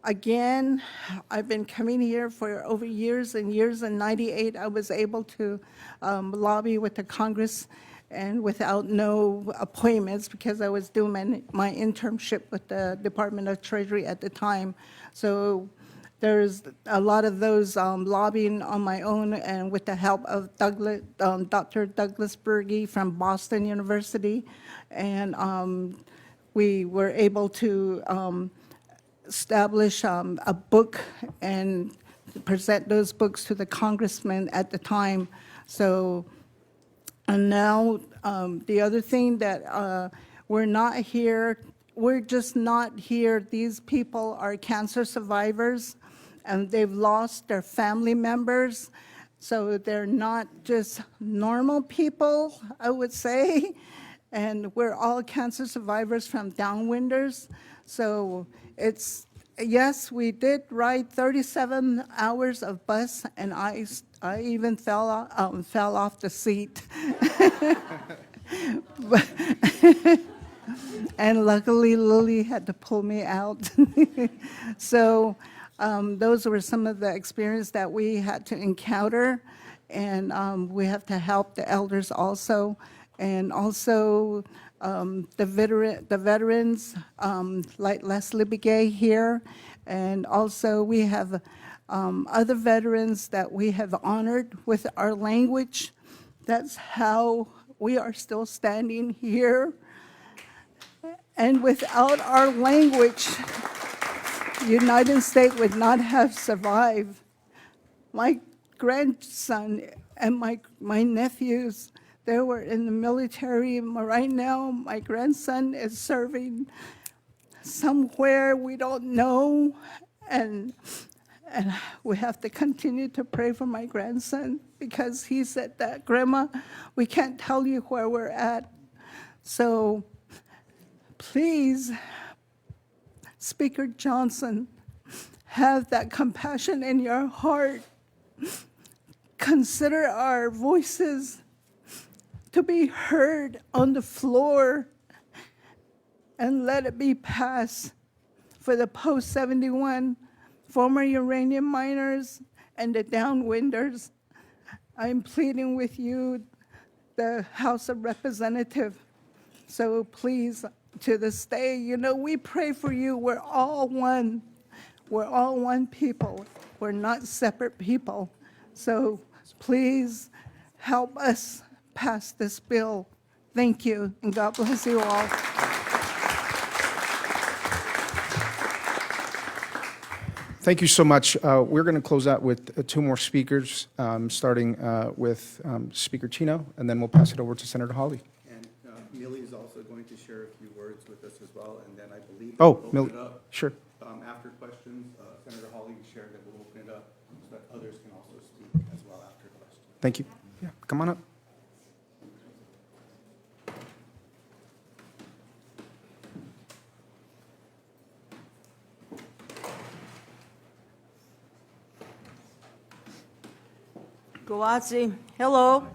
again, I've been coming here for over years and years. In '98, I was able to lobby with the Congress and without no appointments because I was doing my internship with the Department of Treasury at the time. So there's a lot of those lobbying on my own and with the help of Dr. Douglas Berge from Boston University and we were able to establish a book and present those books to the congressman at the time. So, and now the other thing that we're not here, we're just not here. These people are cancer survivors and they've lost their family members. So they're not just normal people, I would say. And we're all cancer survivors from downwinders. So it's, yes, we did ride 37 hours of bus, and I even fell off the seat. And luckily, Lily had to pull me out. So those were some of the experiences that we had to encounter, and we have to help the elders also. And also the veterans, like Leslie Begay here, and also we have other veterans that we have honored with our language. That's how we are still standing here. And without our language, the United States would not have survived. My grandson and my nephews, they were in the military. Right now, my grandson is serving somewhere we don't know, and we have to continue to pray for my grandson because he said that, Grandma, we can't tell you where we're at. So please, Speaker Johnson, have that compassion in your heart. Consider our voices to be heard on the floor, and let it be passed for the post-71 former uranium miners and the downwinders. I'm pleading with you, the House of Representatives. So please, to this day, you know, we pray for you. We're all one. We're all one people. We're not separate people. So please help us pass this bill. Thank you, and God bless you all. Thank you so much. We're going to close out with two more speakers, starting with Speaker Chino, and then we'll pass it over to Senator Hawley. And Millie is also going to share a few words with us as well, and then I believe Oh, we'll open Millie, it up. sure. After questions, Senator Hawley shared that we'll open it up so that others can also speak as well after questions. Thank you. Yeah, come on up. Guazi. Hello,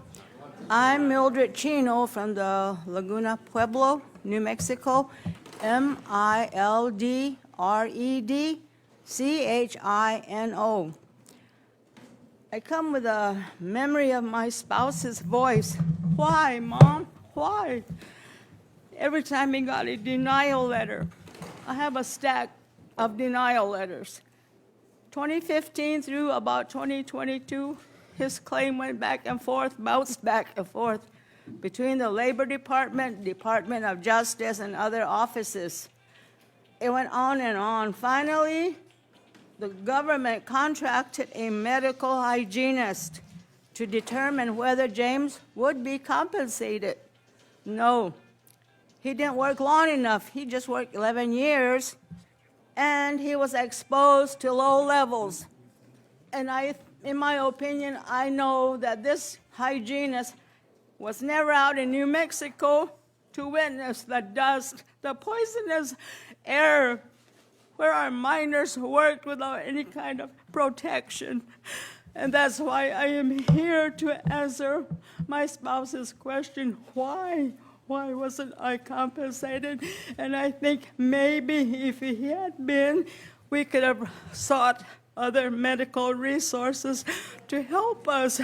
I'm Mildred Chino from the Laguna Pueblo, New Mexico, MILDREDCHINO. I come with a memory of my spouse's voice. Why, Mom? Why? Every time he got a denial letter. I have a stack of denial letters. 2015 through about 2022, his claim went back and forth, bounced back and forth between the Labor Department, Department of Justice, and other offices. It went on and on. Finally, the government contracted a medical hygienist to determine whether James would be compensated. No, he didn't work long enough. He just worked 11 years, and he was exposed to low levels. And in my opinion, I know that this hygienist was never out in New Mexico to witness the dust, the poisonous air, where our miners worked without any kind of protection. And that's why I am here to answer my spouse's question, why? Why wasn't I compensated? And I think maybe if he had been, we could have sought other medical resources to help us.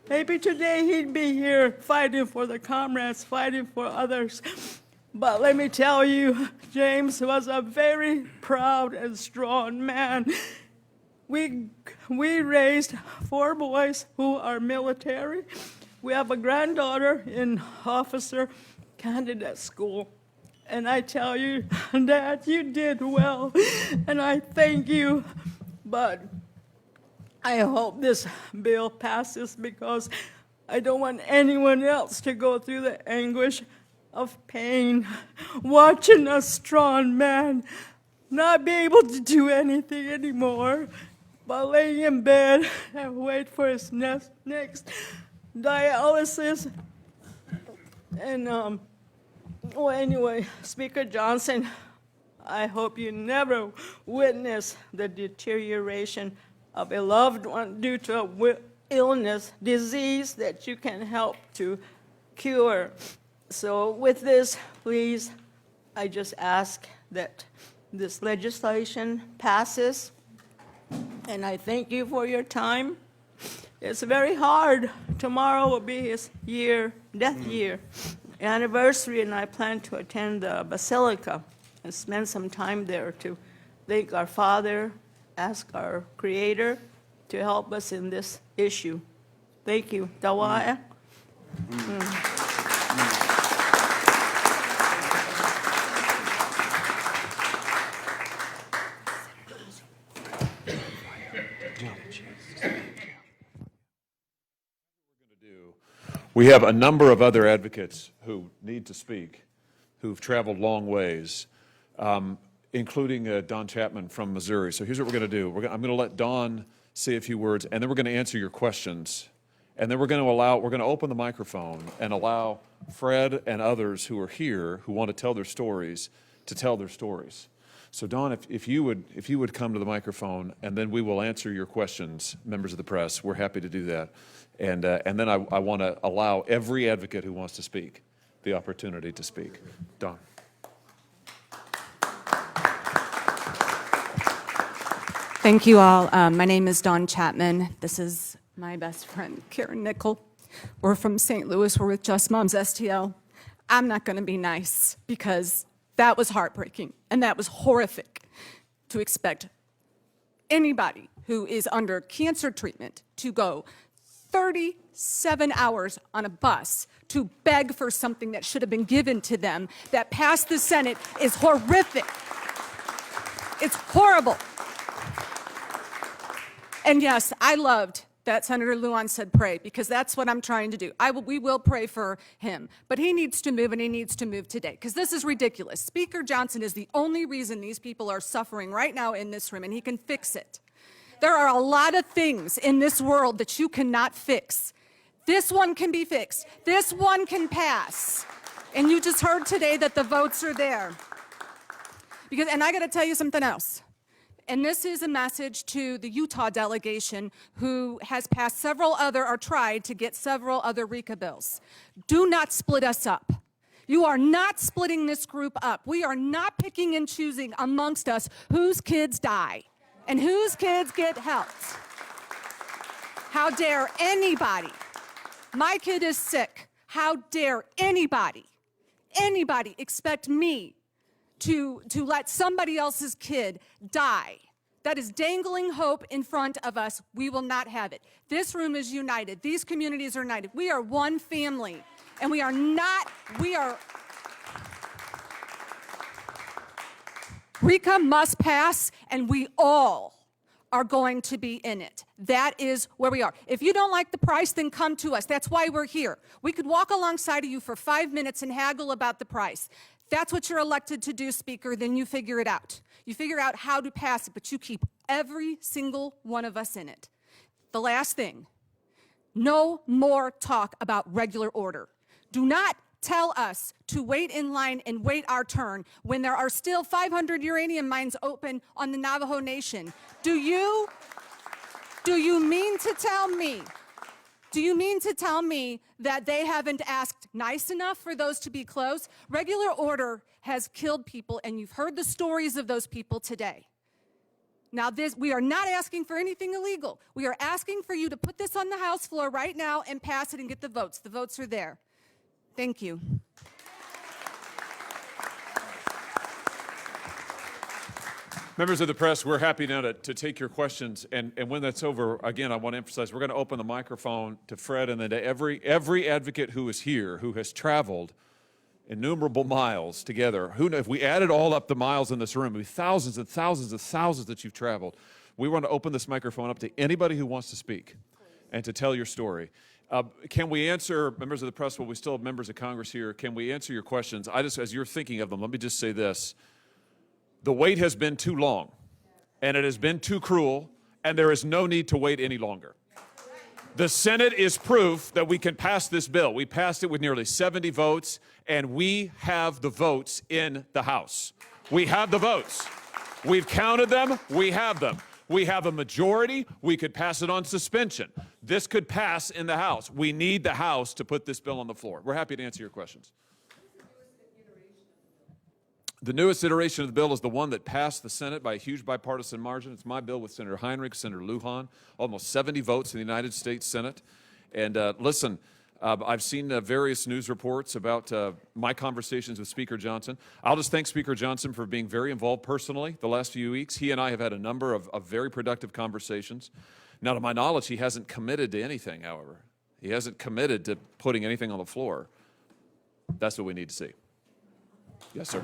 Maybe today he'd be here fighting for the comrades, fighting for others. But let me tell you, James was a very proud and strong man. We raised 4 boys who are military. We have a granddaughter in officer candidate school. And I tell you that you did well, and I thank you. But I hope this bill passes because I don't want anyone else to go through the anguish of pain, watching a strong man not be able to do anything anymore, but laying in bed and wait for his next dialysis. And well, anyway, Speaker Johnson, I hope you never witness the deterioration of a loved one due to a illness, disease that you can help to cure. So with this, please, I just ask that this legislation passes, and I thank you for your time. It's very hard. Tomorrow will be his death year anniversary, and I plan to attend the Basilica and spend some time there to thank our Father, ask our Creator to help us in this issue. Thank you. Dawae. We have a number of other advocates who need to speak, who've traveled long ways, including Don Chapman from Missouri. So here's what we're going to do. I'm going to let Don say a few words, and then we're going to answer your questions. And then we're going to open the microphone and allow Fred and others who are here who want to tell their stories to tell their stories. So Don, if you would come to the microphone, and then we will answer your questions, members of the press. We're happy to do that. And then I want to allow every advocate who wants to speak the opportunity to speak. Don. Thank you all. My name is Dawn Chapman. This is my best friend, Karen Nickel. We're from St. Louis. We're with Just Moms STL. I'm not going to be nice because that was heartbreaking and that was horrific to expect anybody who is under cancer treatment to go 37 hours on a bus to beg for something that should have been given to them that passed the Senate is horrific. It's horrible. And yes, I loved that Senator Luján said pray, because that's what I'm trying to do. We will pray for him, but he needs to move, and he needs to move today, because this is ridiculous. Speaker Johnson is the only reason these people are suffering right now in this room, and he can fix it. There are a lot of things in this world that you cannot fix. This one can be fixed. This one can pass. And you just heard today that the votes are there. And I got to tell you something else. And this is a message to the Utah delegation who has passed tried to get several other REACA bills. Do not split us up. You are not splitting this group up. We are not picking and choosing amongst us whose kids die and whose kids get helped. How dare anybody? My kid is sick. How dare anybody expect me to let somebody else's kid die? That is dangling hope in front of us. We will not have it. This room is united. These communities are united. We are one family, and REACA must pass, and we all are going to be in it. That is where we are. If you don't like the price, then come to us. That's why we're here. We could walk alongside of you for 5 minutes and haggle about the price. That's what you're elected to do, Speaker. Then you figure it out. You figure out how to pass it, but you keep every single one of us in it. The last thing, no more talk about regular order. Do not tell us to wait in line and wait our turn when there are still 500 uranium mines open on the Navajo Nation. Do you mean to tell me? Do you mean to tell me that they haven't asked nice enough for those to be closed? Regular order has killed people, and you've heard the stories of those people today. Now, we are not asking for anything illegal. We are asking for you to put this on the House floor right now and pass it and get the votes. The votes are there. Thank you. Members of the press, we're happy now to take your questions. And when that's over, again, I want to emphasize, we're going to open the microphone to Fred and then to every advocate who is here, who has traveled innumerable miles together. Who knows, if we added all up the miles in this room, it would be thousands and thousands and thousands that you've traveled. We want to open this microphone up to anybody who wants to speak and to tell your story. Can we answer, members of the press, well, we still have members of Congress here, can we answer your questions? As you're thinking of them, let me just say this. The wait has been too long, and it has been too cruel, and there is no need to wait any longer. The Senate is proof that we can pass this bill. We passed it with nearly 70 votes, and we have the votes in the House. We have the votes. We've counted them. We have them. We have a majority. We could pass it on suspension. This could pass in the House. We need the House to put this bill on the floor. We're happy to answer your questions. The newest iteration of the bill is the one that passed the Senate by a huge bipartisan margin. It's my bill with Senator Heinrich, Senator Luján, almost 70 votes in the United States Senate. And listen, I've seen various news reports about my conversations with Speaker Johnson. I'll just thank Speaker Johnson for being very involved personally the last few weeks. He and I have had a number of very productive conversations. Now, to my knowledge, he hasn't committed to anything, however. He hasn't committed to putting anything on the floor. That's what we need to see. Yes, sir.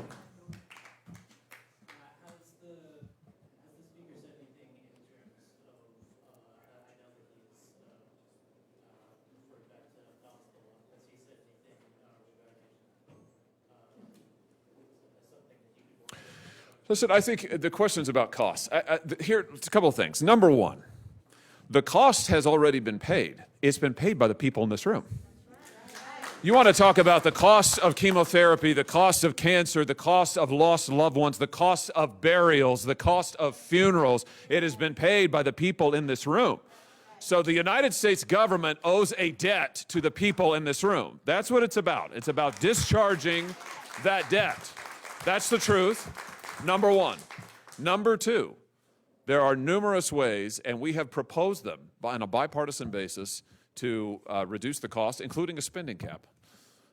Listen, I think the question's about costs. Here, it's a couple of things. Number one, the cost has already been paid. It's been paid by the people in this room. You want to talk about the cost of chemotherapy, the cost of cancer, the cost of lost loved ones, the cost of burials, the cost of funerals. It has been paid by the people in this room. So the United States government owes a debt to the people in this room. That's what it's about. It's about discharging that debt. That's the truth. Number one. Number two, there are numerous ways, and we have proposed them on a bipartisan basis to reduce the cost, including a spending cap,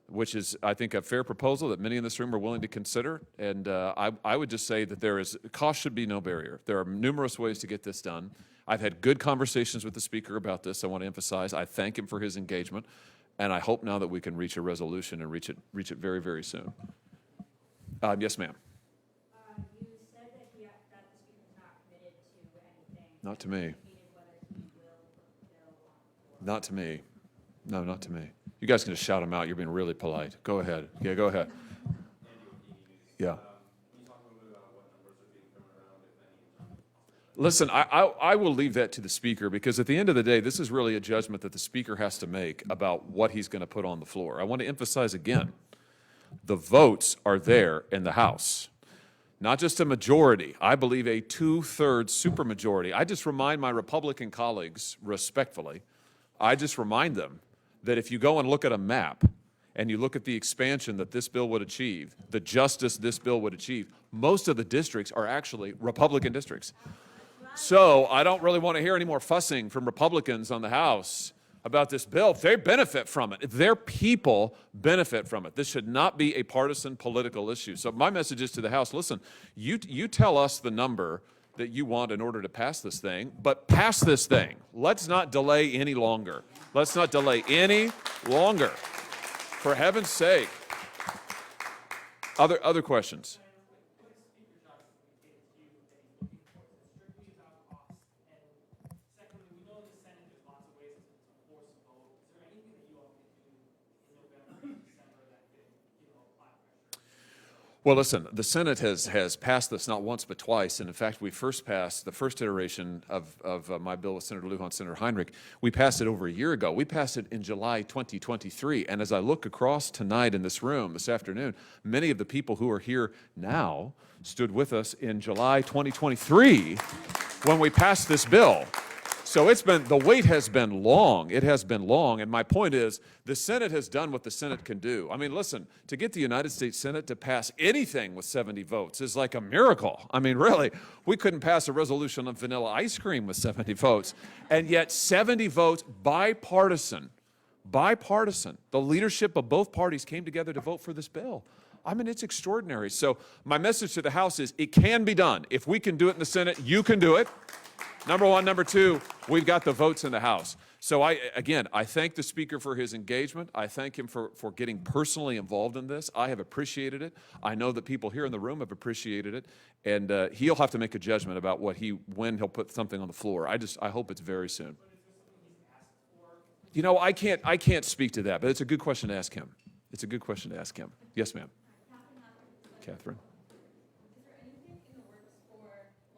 which is, I think, a fair proposal that many in this room are willing to consider. And I would just say that cost should be no barrier. There are numerous ways to get this done. I've had good conversations with the Speaker about this. I want to emphasize, I thank him for his engagement, and I hope now that we can reach a resolution and reach it very, very soon. Yes, ma'am. You said that the Speaker's not committed to anything. Not to me. Not to me. No, not to me. You guys can just shout them out. You're being really polite. Go ahead. Yeah, go ahead. Yeah. Listen, I will leave that to the Speaker, because at the end of the day, this is really a judgment that the Speaker has to make about what he's going to put on the floor. I want to emphasize again, the votes are there in the House. Not just a majority, I believe a 2/3 supermajority. I just remind my Republican colleagues, respectfully, I just remind them that if you go and look at a map and you look at the expansion that this bill would achieve, the justice this bill would achieve, most of the districts are actually Republican districts. So I don't really want to hear any more fussing from Republicans on the House about this bill. They benefit from it. Their people benefit from it. This should not be a partisan political issue. So my message is to the House, listen, you tell us the number that you want in order to pass this thing, but pass this thing. Let's not delay any longer. Let's not delay any longer. For heaven's sake. Other questions? Well, listen, the Senate has passed this not once but twice, and in fact, we first passed the first iteration of my bill with Senator Luján, Senator Heinrich. We passed it over a year ago. We passed it in July 2023, and as I look across tonight in this room this afternoon, many of the people who are here now stood with us in July 2023 when we passed this bill. So the wait has been long. It has been long. And my point is, the Senate has done what the Senate can do. I mean, listen, to get the United States Senate to pass anything with 70 votes is like a miracle. I mean, really, we couldn't pass a resolution on vanilla ice cream with 70 votes. And yet 70 votes, bipartisan. The leadership of both parties came together to vote for this bill. I mean, it's extraordinary. So my message to the House is it can be done. If we can do it in the Senate, you can do it. Number one. Number two, we've got the votes in the House. So again, I thank the speaker for his engagement. I thank him for getting personally involved in this. I have appreciated it. I know that people here in the room have appreciated it. And he'll have to make a judgment about when he'll put something on the floor. I hope it's very soon. You know, I can't speak to that, but it's a good question to ask him. It's a good question to ask him. Yes, ma'am. Catherine. Is there anything in the works for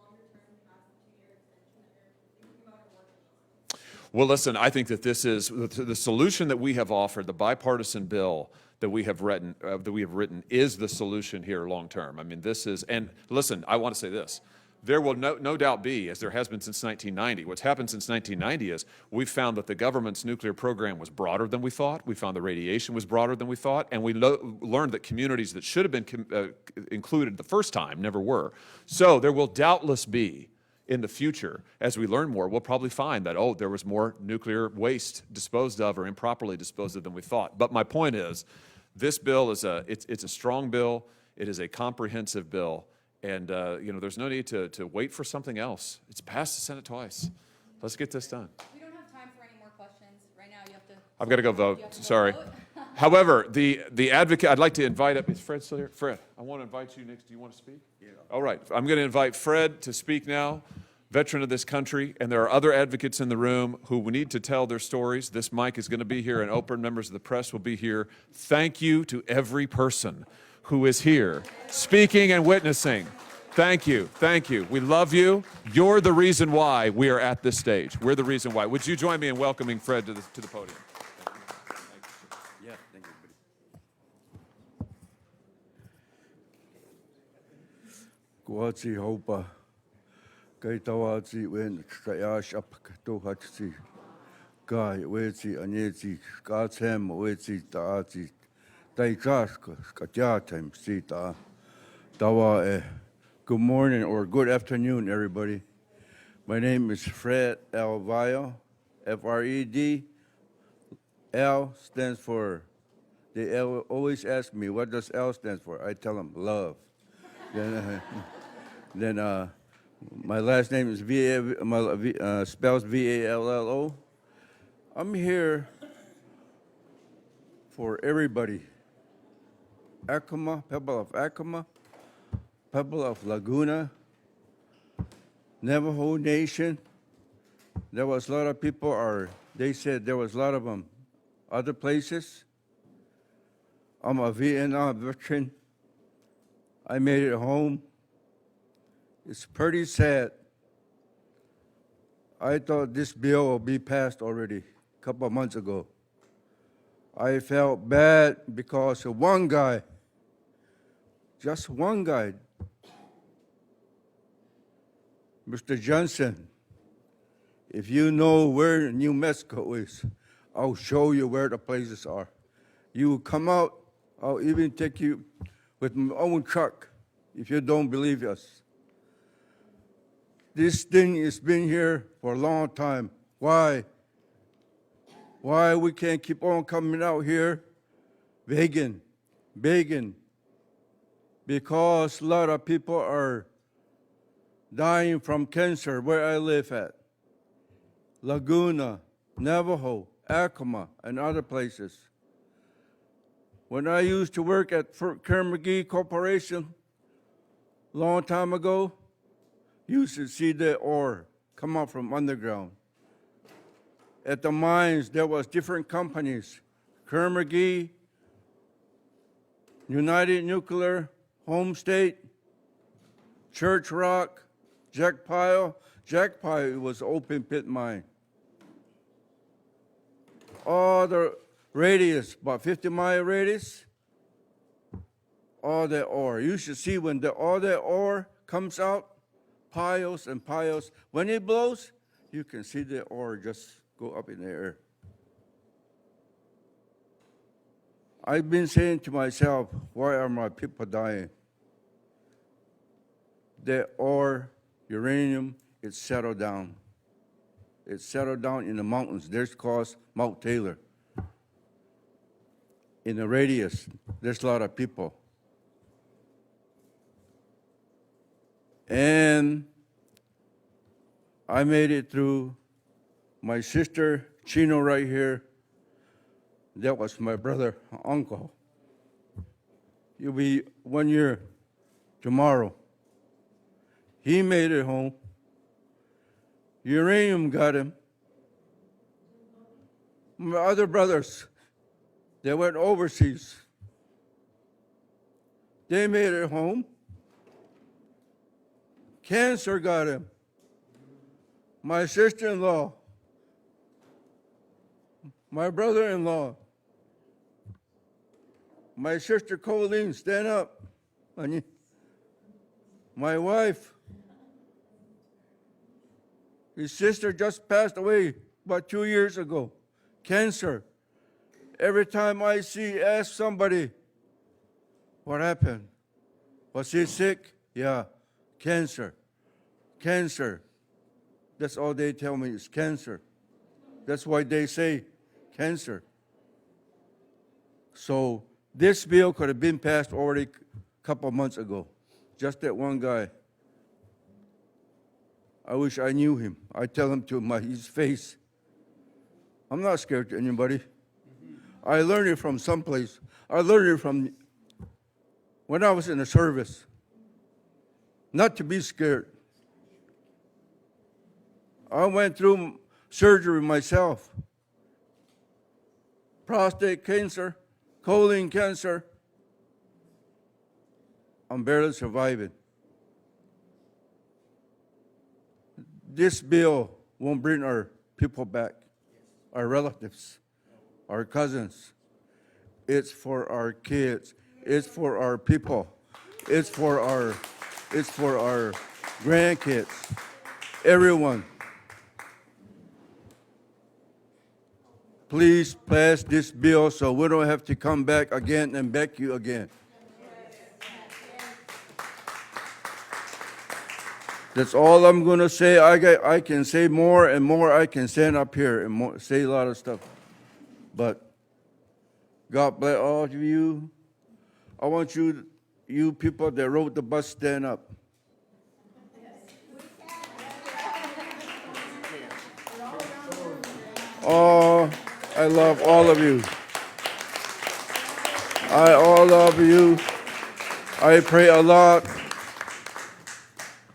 longer-term past 2-year extension that you're thinking about or working on? Well, listen, I think that this is the solution that we have offered, the bipartisan bill that we have written, is the solution here long term. I mean, this is, and listen, I want to say this. There will no doubt be, as there has been since 1990, what's happened since 1990 is we've found that the government's nuclear program was broader than we thought. We found the radiation was broader than we thought. And we learned that communities that should have been included the first time never were. So there will doubtless be, in the future, as we learn more, we'll probably find that, oh, there was more nuclear waste disposed of or improperly disposed of than we thought. But my point is, this bill is it's a strong bill. It is a comprehensive bill. And, you know, there's no need to wait for something else. It's passed the Senate twice. Let's get this done. We don't have time for any more questions. Right now, you have to. I've got to go vote. Sorry. However, the advocate, I'd like to invite up, is Fred still here? Fred, I want to invite you next. Do you want to speak? Yeah. All right. I'm going to invite Fred to speak now, veteran of this country. And there are other advocates in the room who need to tell their stories. This mic is going to be here, and open members of the press will be here. Thank you to every person who is here speaking and witnessing. Thank you. Thank you. We love you. You're the reason why we are at this stage. We're the reason why. Would you join me in welcoming Fred to the podium? Yeah, thank you. Guazi hopa. Gaitawazi when Strayash up to Hatsi. Guy, Wezi, Anezi, Gatsam, Wezi, Tazi. Good morning or good afternoon, everybody. My name is Fred L. Vile, F-R-E-D. L stands for, they always ask me, what does L stand for? I tell them, love. Then my last name is spells V-A-L-L-O. I'm here for everybody. Acoma, people of Acoma, people of Laguna, Navajo Nation. There was a lot of people, they said there was a lot of them other places. I'm a Vietnam veteran. I made it home. It's pretty sad. I thought this bill would be passed already a couple of months ago. I felt bad because of one guy, just one guy, Mr. Johnson. If you know where New Mexico is, I'll show you where the places are. You come out, I'll even take you with my own truck if you don't believe us. This thing has been here for a long time. Why? Why we can't keep on coming out here begging? Because a lot of people are dying from cancer where I live at. Laguna, Navajo, Acoma, and other places. When I used to work at Kerr-McGee Corporation a long time ago, you used to see the ore come up from underground. At the mines, there was different companies, Kerr-McGee, United Nuclear, Home State, Church Rock, Jack Pile. Jack Pile was open pit mine. All the radius, about 50-mile radius, all that ore. You should see when all that ore comes out, piles and piles. When it blows, you can see the ore just go up in the air. I've been saying to myself, why are my people dying? The ore, uranium, it's settled down. It's settled down in the mountains. There's called Mount Taylor. In the radius, there's a lot of people. And I made it through My sister, Chino, right here, that was my brother, uncle. He'll be 1 year tomorrow. He made it home. Uranium got him. My other brothers, they went overseas. They made it home. Cancer got him. My sister-in-law, my brother-in-law, my sister Colleen, stand up, honey. My wife, his sister just passed away about 2 years ago, cancer. Every time I ask somebody, what happened? Was he sick? Yeah, cancer, cancer. That's all they tell me is cancer. That's why they say cancer. So this bill could have been passed already a couple of months ago. Just that one guy. I wish I knew him. I tell him to his face, I'm not scared to anybody. I learned it from someplace. I learned it from when I was in the service. Not to be scared. I went through surgery myself. Prostate cancer, colon cancer. I'm barely surviving. This bill won't bring our people back, our relatives, our cousins. It's for our kids. It's for our people. It's for our grandkids. Everyone. Please pass this bill so we don't have to come back again and beg you again. That's all I'm going to say. I can say more and more. I can stand up here and say a lot of stuff. But God bless all of you. I want you people that rode the bus, stand up. Oh, I love all of you. All of you. I pray a lot.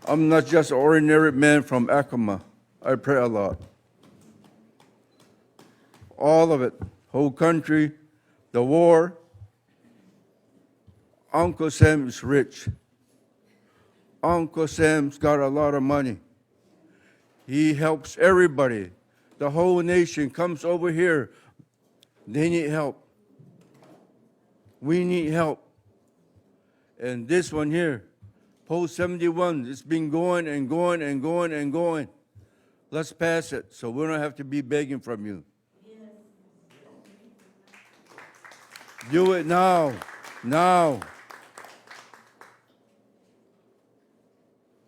I'm not just an ordinary man from Acoma. I pray a lot. All of it, whole country, the war. Uncle Sam is rich. Uncle Sam's got a lot of money. He helps everybody. The whole nation comes over here. They need help. We need help. And this one here, Post 71, it's been going and going and going and going. Let's pass it so we don't have to be begging from you. Do it now. Now.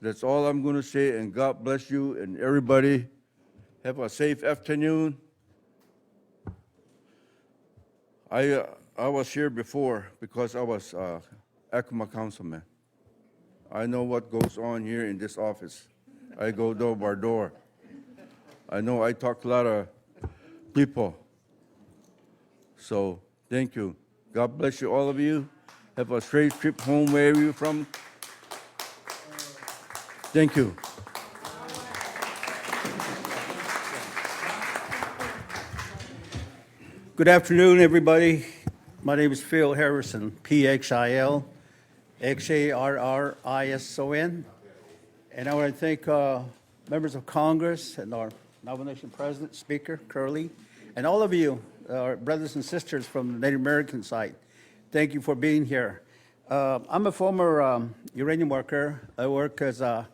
That's all I'm going to say, and God bless you and everybody. Have a safe afternoon. I was here before because I was Acoma councilman. I know what goes on here in this office. I go door by door. I know I talk to a lot of people. So thank you. God bless you, all of you. Have a safe trip home wherever you're from. Thank you. Good afternoon, everybody. My name is Phil Harrison, P-H-I-L, X-A-R-R-I-S-O-N. And I want to thank members of Congress and our nomination president, Speaker Curley, and all of you, our brothers and sisters from the Native American side. Thank you for being here. I'm a former uranium worker. I work as I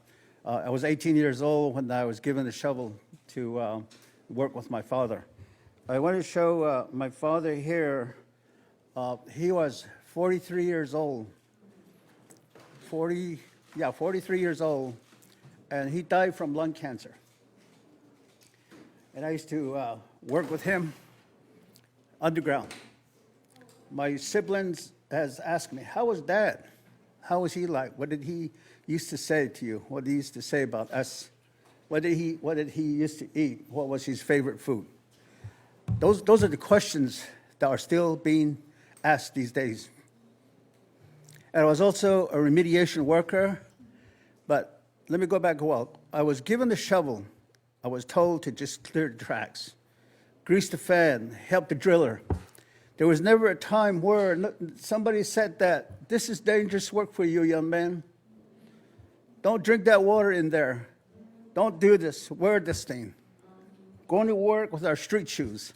was 18 years old when I was given the shovel to work with my father. I want to show my father here. He was 43 years old. 43 years old, and he died from lung cancer. And I used to work with him underground. My siblings has asked me, how was Dad? How was he like? What did he used to say to you? What did he used to say about us What did he used to eat? What was his favorite food? Those are the questions that are still being asked these days. And I was also a remediation worker, but let me go back a while. I was given the shovel. I was told to just clear the tracks, grease the fan, help the driller. There was never a time where somebody said that this is dangerous work for you, young man. Don't drink that water in there. Don't do this. Wear this thing. Going to work with our street shoes.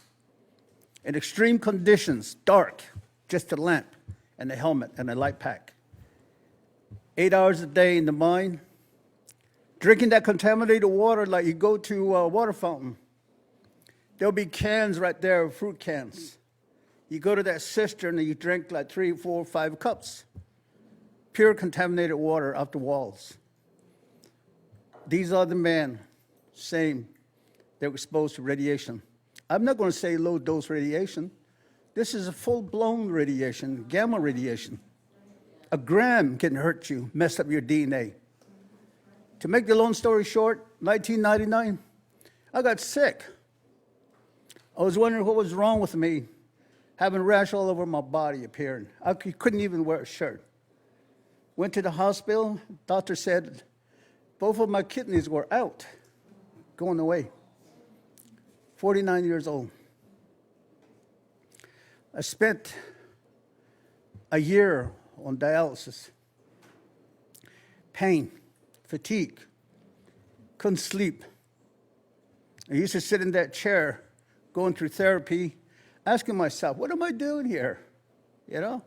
In extreme conditions, dark, just a lamp and a helmet and a light pack. 8 hours a day in the mine, drinking that contaminated water like you go to a water fountain. There'll be cans right there, fruit cans. You go to that cistern and you drink like 3, 4, 5 cups. Pure contaminated water off the walls. These are the men, same, they were exposed to radiation. I'm not going to say low dose radiation. This is a full-blown radiation, gamma radiation. A gram can hurt you, mess up your DNA. To make the long story short, 1999, I got sick. I was wondering what was wrong with me, having a rash all over my body appearing. I couldn't even wear a shirt. Went to the hospital, doctor said both of my kidneys were out, going away. 49 years old. I spent a year on dialysis. Pain, fatigue, couldn't sleep. I used to sit in that chair going through therapy, asking myself, what am I doing here? You know?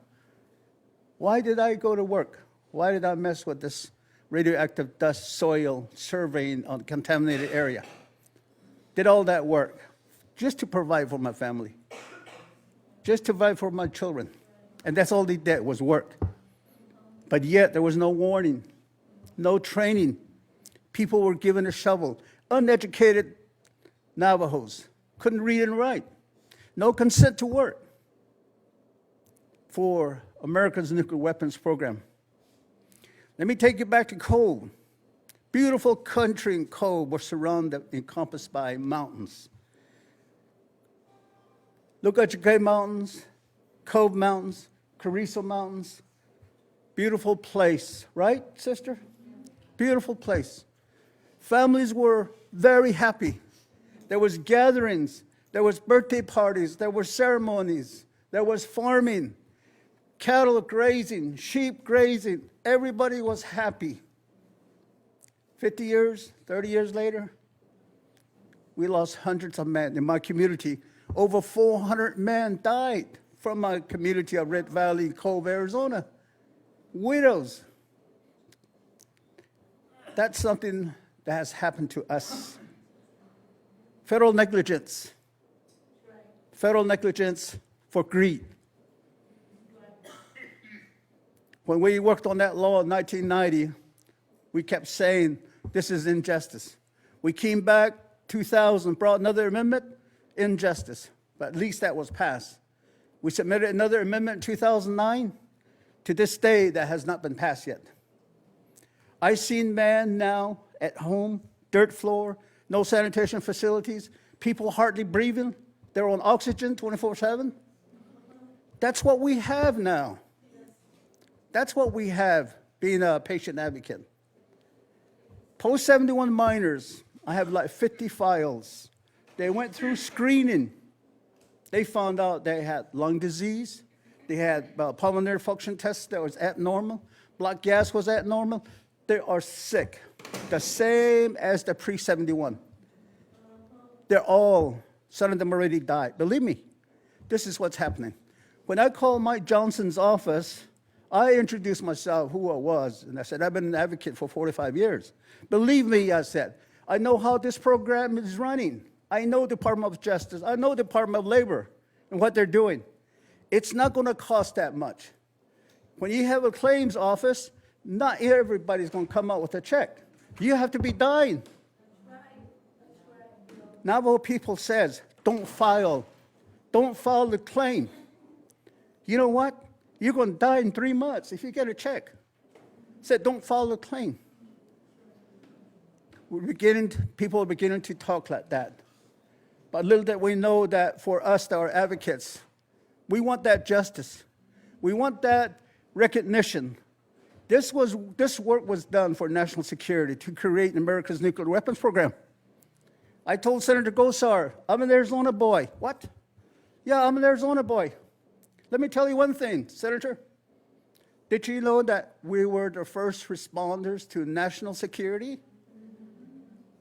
Why did I go to work? Why did I mess with this radioactive dust soil surveying on contaminated area? Did all that work just to provide for my family, just to provide for my children. And that's all they did was work. But yet there was no warning, no training. People were given a shovel. Uneducated Navajos couldn't read and write. No consent to work for America's nuclear weapons program. Let me take you back to Cove. Beautiful country in Cove was surrounded, encompassed by mountains. Look at your Gabe Mountains, Cove Mountains, Carrizo Mountains. Beautiful place, right, sister? Beautiful place. Families were very happy. There was gatherings, there was birthday parties, there were ceremonies, there was farming, cattle grazing, sheep grazing. Everybody was happy. 50 years, 30 years later, we lost hundreds of men in my community. Over 400 men died from my community of Red Valley, Cove, Arizona. Widows. That's something that has happened to us. Federal negligence. Federal negligence for greed. When we worked on that law in 1990, we kept saying, this is injustice. We came back, 2000, brought another amendment, injustice. But at least that was passed. We submitted another amendment in 2009. To this day, that has not been passed yet. I've seen men now at home, dirt floor, no sanitation facilities, people hardly breathing. They're on oxygen 24/7. That's what we have now. That's what we have being a patient advocate. Post-71 minors, I have like 50 files. They went through screening. They found out they had lung disease. They had pulmonary function tests that was abnormal. Blood gas was abnormal. They are sick, the same as the pre-71. They're all, some of them already died. Believe me, this is what's happening. When I called Mike Johnson's office, I introduced myself, who I was, and I said, I've been an advocate for 45 years. Believe me, I said, I know how this program is running. I know Department of Justice. I know Department of Labor and what they're doing. It's not going to cost that much. When you have a claims office, not everybody's going to come out with a check. You have to be dying. Navajo people says, don't file the claim. You know what? You're going to die in 3 months if you get a check. Said, don't file the claim. People are beginning to talk like that. But little that we know that for us that are advocates, we want that justice. We want that recognition. This work was done for national security to create America's nuclear weapons program. I told Senator Gosar, I'm an Arizona boy. What? Yeah, I'm an Arizona boy. Let me tell you one thing, Senator. Did you know that we were the first responders to national security?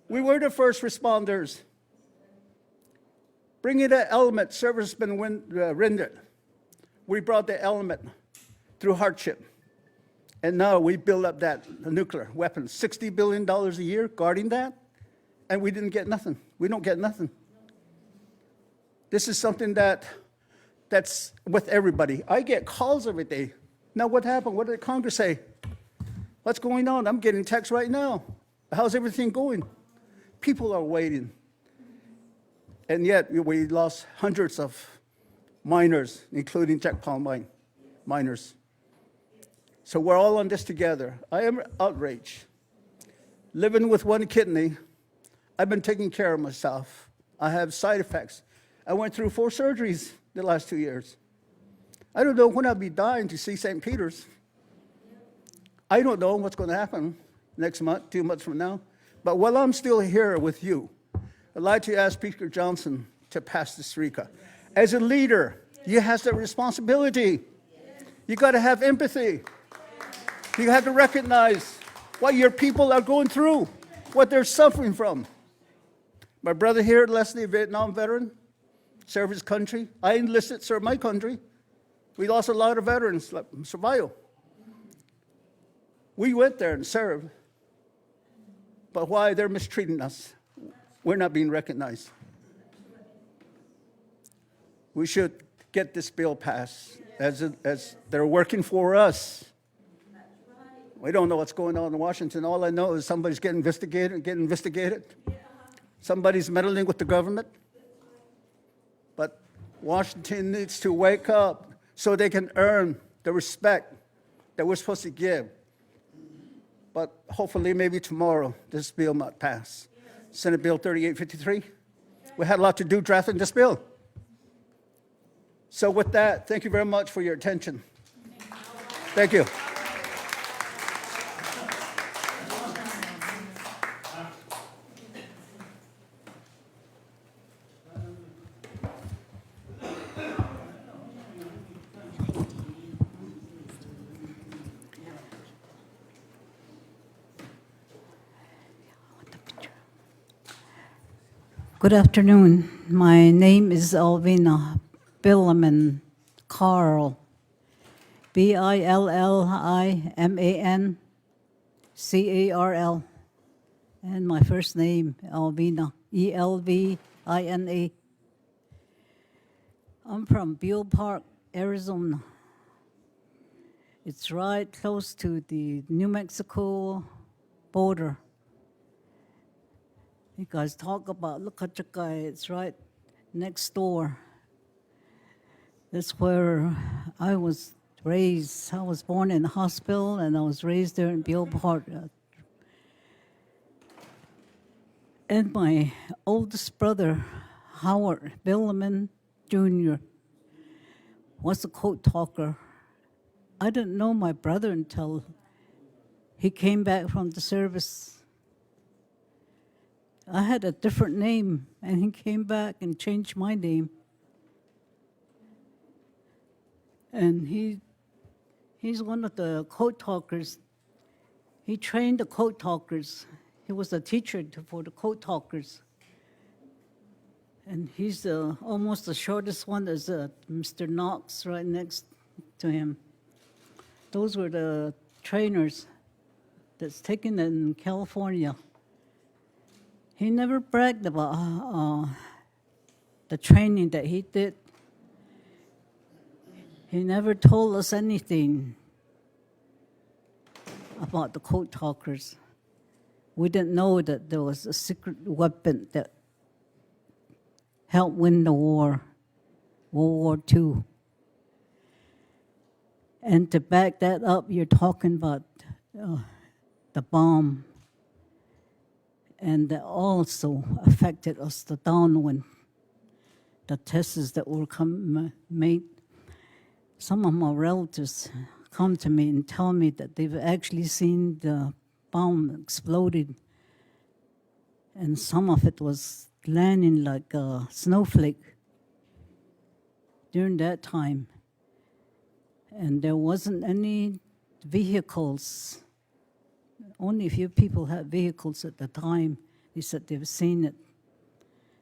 We were the first responders. Bringing that element, service has been rendered. We brought the element through hardship. And now we build up that nuclear weapons, $60 billion a year guarding that, and we didn't get nothing. We don't get nothing. This is something that's with everybody. I get calls every day. Now what happened? What did Congress say? What's going on? I'm getting texts right now. How's everything going? People are waiting. And yet we lost hundreds of miners, including Jack Palm miners. So we're all on this together. I am outraged. Living with one kidney, I've been taking care of myself. I have side effects. I went through 4 surgeries the last 2 years. I don't know when I'll be dying to see St. Peter's. I don't know what's going to happen next month, 2 months from now. But while I'm still here with you, I'd like to ask Speaker Johnson to pass this REACA. As a leader, you have that responsibility. You got to have empathy. You have to recognize what your people are going through, what they're suffering from. My brother here, Leslie, a Vietnam veteran, served his country. I enlisted, served my country. We lost a lot of veterans, like survival. We went there and served. But why they're mistreating us? We're not being recognized. We should get this bill passed as they're working for us. We don't know what's going on in Washington. All I know is somebody's getting investigated. Somebody's meddling with the government. But Washington needs to wake up so they can earn the respect that we're supposed to give. But hopefully, maybe tomorrow, this bill might pass. Senate Bill 3853. We had a lot to do drafting this bill. So with that, thank you very much for your attention. Thank you. Good afternoon. My name is Alvina Billaman Carl, Billman-Carl, and my first name, Alvina, Elvina. I'm from Beale Park, Arizona. It's right close to the New Mexico border. You guys talk about, look at the guy, it's right next door. That's where I was raised. I was born in the hospital and I was raised there in Beale Park. And my oldest brother, Howard Billaman Jr., was a code talker. I didn't know my brother until he came back from the service. I had a different name, and he came back and changed my name. And he's one of the code talkers. He trained the code talkers. He was a teacher for the code talkers. And he's almost the shortest one. There's Mr. Knox right next to him. Those were the trainers that's taken in California. He never bragged about the training that he did. He never told us anything about the code talkers. We didn't know that there was a secret weapon that helped win the war, World War II. And to back that up, you're talking about the bomb. And that also affected us, the downwind, the tests that were made. Some of my relatives come to me and tell me that they've actually seen the bomb exploded, and some of it was landing like a snowflake during that time. And there wasn't any vehicles. Only a few people had vehicles at the time. They said they've seen it.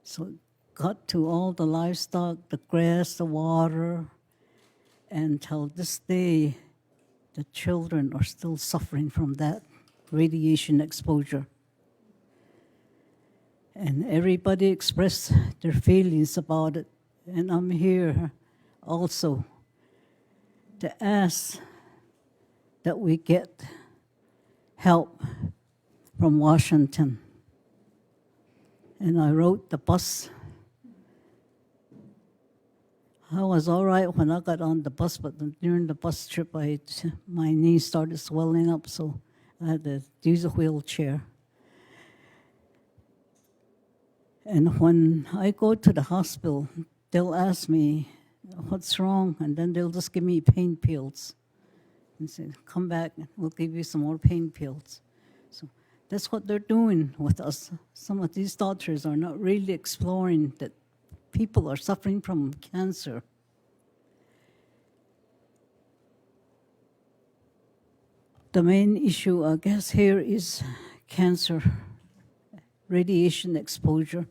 So it got to all the livestock, the grass, the water, and till this day, the children are still suffering from that radiation exposure. And everybody expressed their feelings about it. And I'm here also to ask that we get help from Washington. And I wrote the bus. I was all right when I got on the bus, but during the bus trip, my knee started swelling up, so I had to use a wheelchair. And when I go to the hospital, they'll ask me, what's wrong? And then they'll just give me pain pills and say, come back, and we'll give you some more pain pills. So that's what they're doing with us. Some of these doctors are not really exploring that people are suffering from cancer. The main issue, I guess, here is cancer, radiation exposure.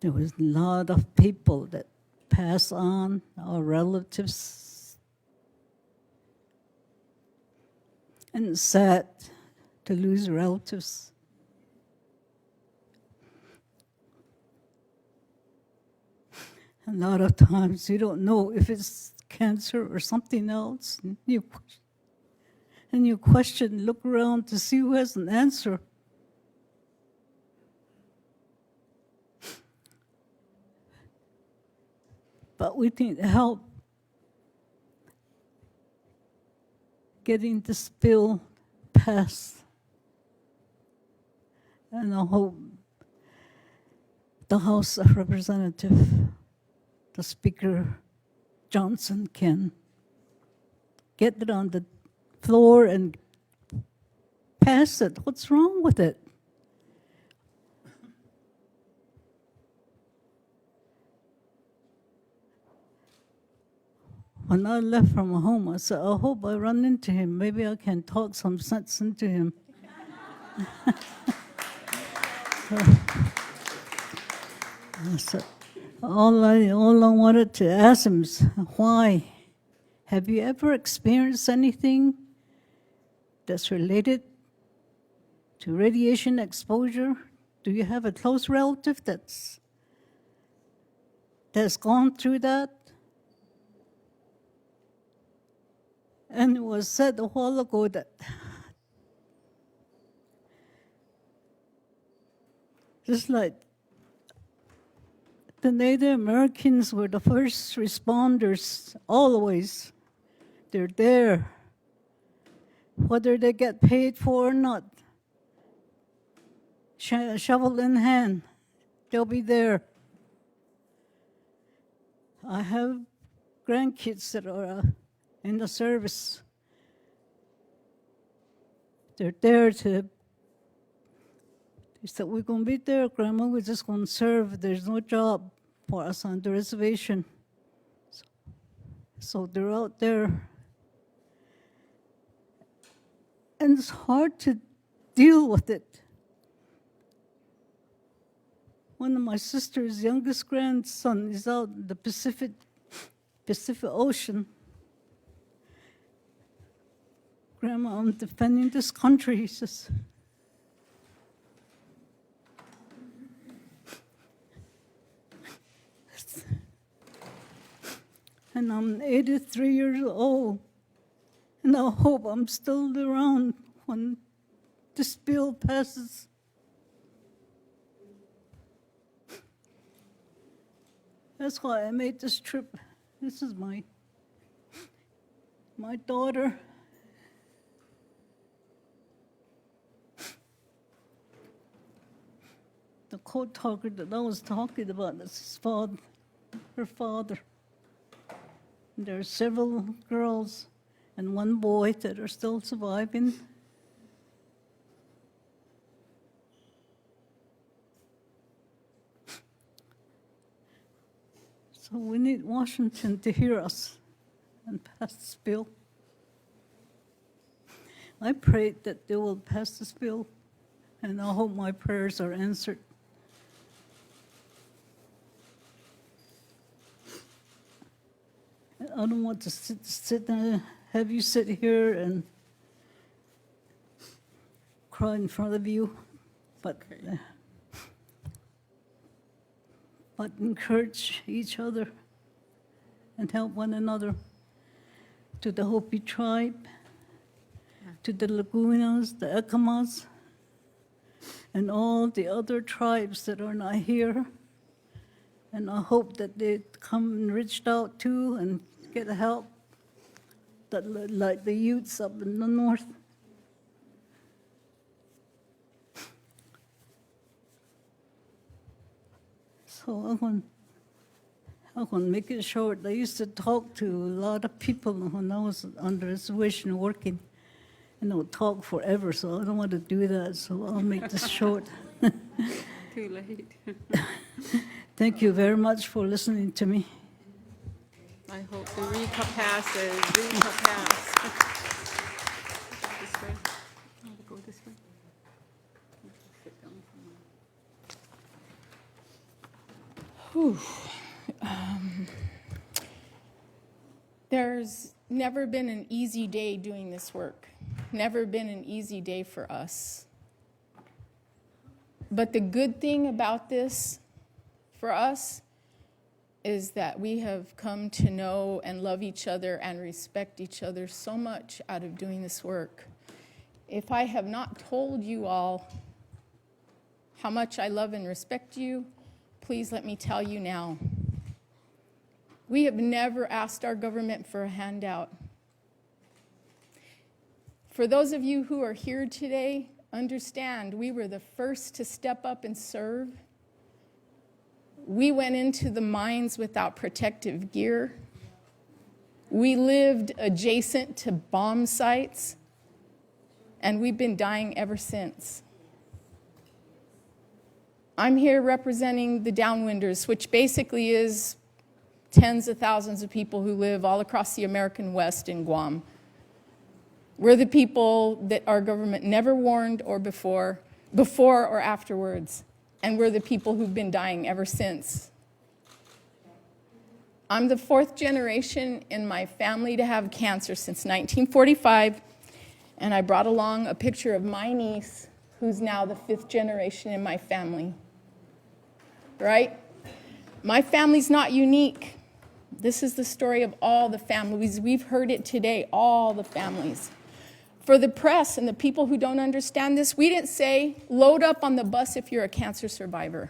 There was a lot of people that pass on, our relatives, and it's sad to lose relatives. A lot of times you don't know if it's cancer or something else. And you question, look around to see who has an answer. But we need help getting this bill passed. And I hope the House of Representatives, the Speaker Johnson, can get it on the floor and pass it. What's wrong with it? When I left from home, I said, I hope I run into him. Maybe I can talk some sense into him. I said, all I wanted to ask him is, why? Have you ever experienced anything that's related to radiation exposure? Do you have a close relative that's gone through that? And it was said a while ago that just like the Native Americans were the first responders, always. They're there, whether they get paid for or not. Shovel in hand, they'll be there. I have grandkids that are in the service. They're there to, they said, we're going to be there, Grandma, we're just going to serve. There's no job for us on the reservation. So they're out there. And it's hard to deal with it. One of my sister's youngest grandson is out in the Pacific Ocean. Grandma, I'm defending this country, he says. And I'm 83 years old, and I hope I'm still around when this bill passes. That's why I made this trip. This is my daughter. court talker that I was talking about, that's his father, her father. And there are several girls and one boy that are still surviving. So we need Washington to hear us and pass this bill. I pray that they will pass this bill, and I hope my prayers are answered. I don't want to have you sit here and cry in front of you, but encourage each other and help one another. To the Hopi tribe, to the Lagunas, the Ekamas, and all the other tribes that are not here. And I hope that they come and reached out to and get help, that like the youths up in the north. So I'm going to make it short. I used to talk to a lot of people when I was under situation working, and I would talk forever, so I don't want to do that, so I'll make this short. Too late. Thank you very much for listening to me. I hope the REACA passes. REACA pass. This way. I'll go this way. Sit down for There's never been an easy day doing this work. Never been an easy day for us. But the good thing about this for us is that we have come to know and love each other and respect each other so much out of doing this work. If I have not told you all how much I love and respect you, please let me tell you now. We have never asked our government for a handout. For those of you who are here today, understand we were the first to step up and serve. We went into the mines without protective gear. We lived adjacent to bomb sites, and we've been dying ever since. I'm here representing the downwinders, which basically is tens of thousands of people who live all across the American West in Guam. We're the people that our government never warned or before or afterwards. And we're the people who've been dying ever since. I'm the fourth generation in my family to have cancer since 1945, and I brought along a picture of my niece, who's now the fifth generation in my family. Right? My family's not unique. This is the story of all the families. We've heard it today, all the families. For the press and the people who don't understand this, we didn't say, load up on the bus if you're a cancer survivor.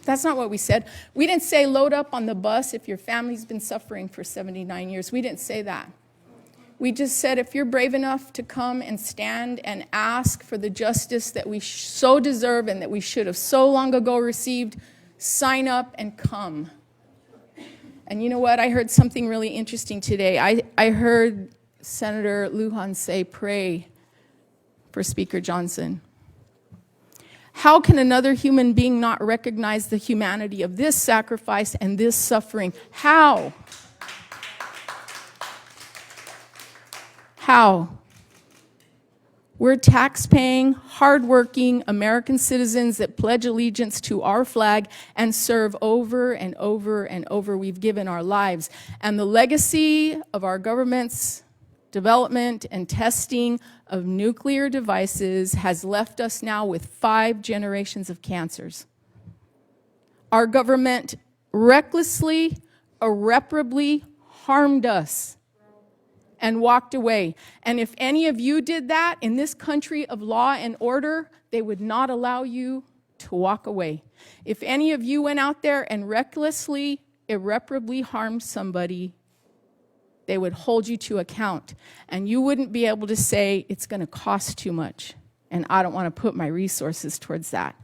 That's not what we said. We didn't say, load up on the bus if your family's been suffering for 79 years. We didn't say that. We just said, if you're brave enough to come and stand and ask for the justice that we so deserve and that we should have so long ago received, sign up and come. And you know what? I heard something really interesting today. I heard Senator Luján say, pray for Speaker Johnson. How can another human being not recognize the humanity of this sacrifice and this suffering? How? How? We're tax-paying, hard-working American citizens that pledge allegiance to our flag and serve over and over and over. We've given our lives. And the legacy of our government's development and testing of nuclear devices has left us now with 5 generations of cancers. Our government recklessly, irreparably harmed us and walked away. And if any of you did that in this country of law and order, they would not allow you to walk away. If any of you went out there and recklessly, irreparably harmed somebody, they would hold you to account. And you wouldn't be able to say, it's going to cost too much, and I don't want to put my resources towards that.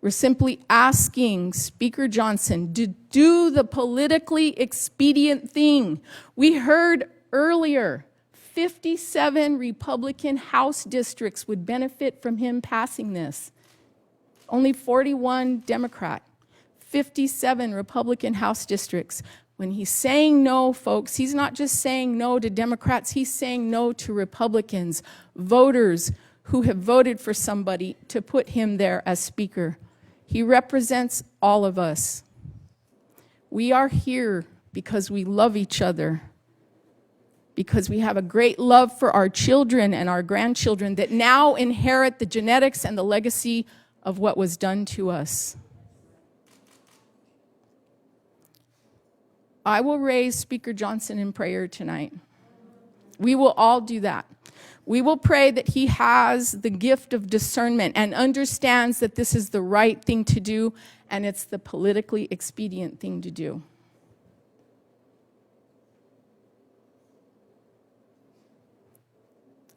We're simply asking Speaker Johnson to do the politically expedient thing. We heard earlier 57 Republican House districts would benefit from him passing this. Only 41 Democrat. 57 Republican House districts. When he's saying no, folks, he's not just saying no to Democrats, he's saying no to Republicans, voters who have voted for somebody to put him there as Speaker. He represents all of us. We are here because we love each other, because we have a great love for our children and our grandchildren that now inherit the genetics and the legacy of what was done to us. I will raise Speaker Johnson in prayer tonight. We will all do that. We will pray that he has the gift of discernment and understands that this is the right thing to do and it's the politically expedient thing to do.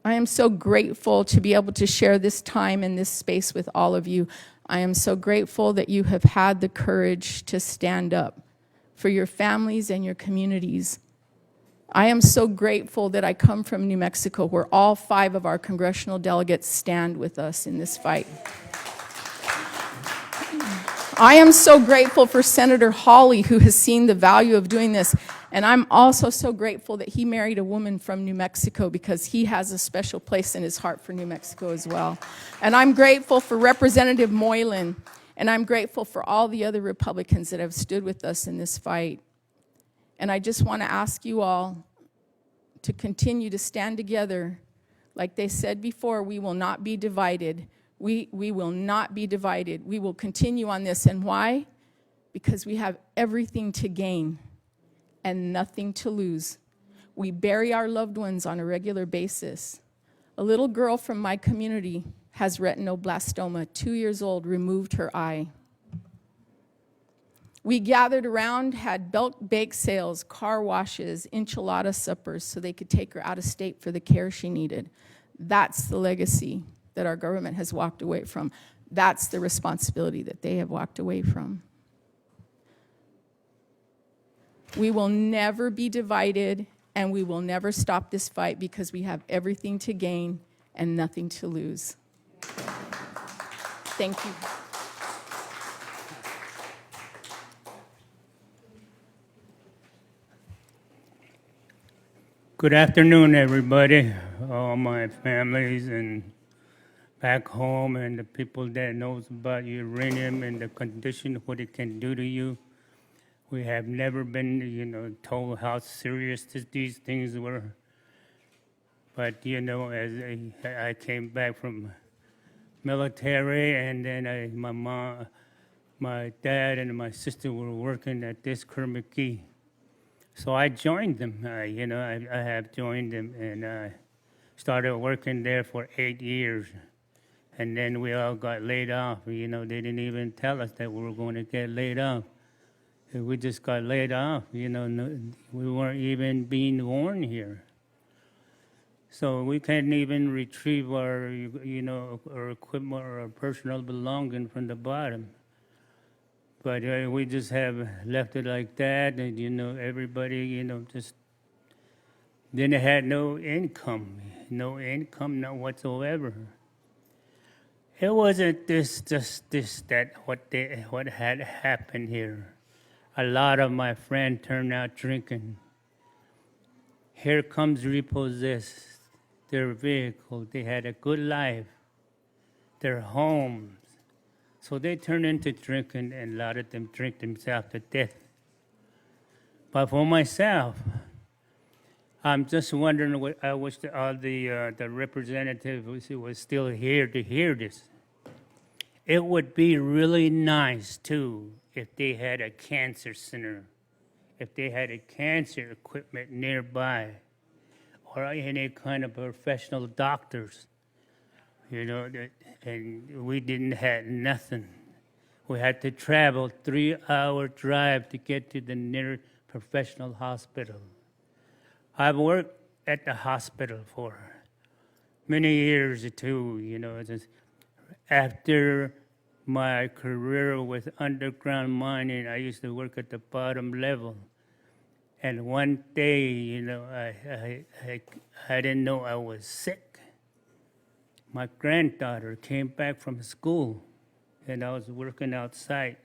I am so grateful to be able to share this time and this space with all of you. I am so grateful that you have had the courage to stand up for your families and your communities. I am so grateful that I come from New Mexico, where all 5 of our congressional delegates stand with us in this fight. I am so grateful for Senator Hawley, who has seen the value of doing this. And I'm also so grateful that he married a woman from New Mexico, because he has a special place in his heart for New Mexico as well. And I'm grateful for Representative Moylan. And I'm grateful for all the other Republicans that have stood with us in this fight. And I just want to ask you all to continue to stand together. Like they said before, we will not be divided. We will not be divided. We will continue on this. And why? Because we have everything to gain and nothing to lose. We bury our loved ones on a regular basis. A little girl from my community has retinoblastoma, 2 years old, removed her eye. We gathered around, had bake sales, car washes, enchilada suppers, so they could take her out of state for the care she needed. That's the legacy that our government has walked away from. That's the responsibility that they have walked away from. We will never be divided, and we will never stop this fight, because we have everything to gain and nothing to lose. Thank you. Good afternoon, everybody, all my families and back home, and the people that knows about uranium and the condition, what it can do to you. We have never been, told how serious these things were. But, as I came back from military, and then my mom, my dad, and my sister were working at this Kermit. So I joined them. I have joined them, and I started working there for 8 years. And then we all got laid off. They didn't even tell us that we were going to get laid off. We just got laid off. We weren't even being warned here. So we couldn't even retrieve our, our equipment or our personal belongings from the bottom. But we just have left it like that, and everybody, just then it had no income, not whatsoever. It wasn't what had happened here. A lot of my friends turned out drinking. Here comes repossessed, their vehicle. They had a good life, their homes. So they turned into drinking, and a lot of them drink themselves to death. But for myself, I'm just wondering, I wish all the representatives was still here to hear this. It would be really nice, too, if they had a cancer center, if they had a cancer equipment nearby, or any kind of professional doctors, and we didn't have nothing. We had to travel 3-hour drive to get to the nearest professional hospital. I've worked at the hospital for many years too, just after my career with underground mining. I used to work at the bottom level. And one day, you know, I didn't know I was sick. My granddaughter came back from school, and I was working outside,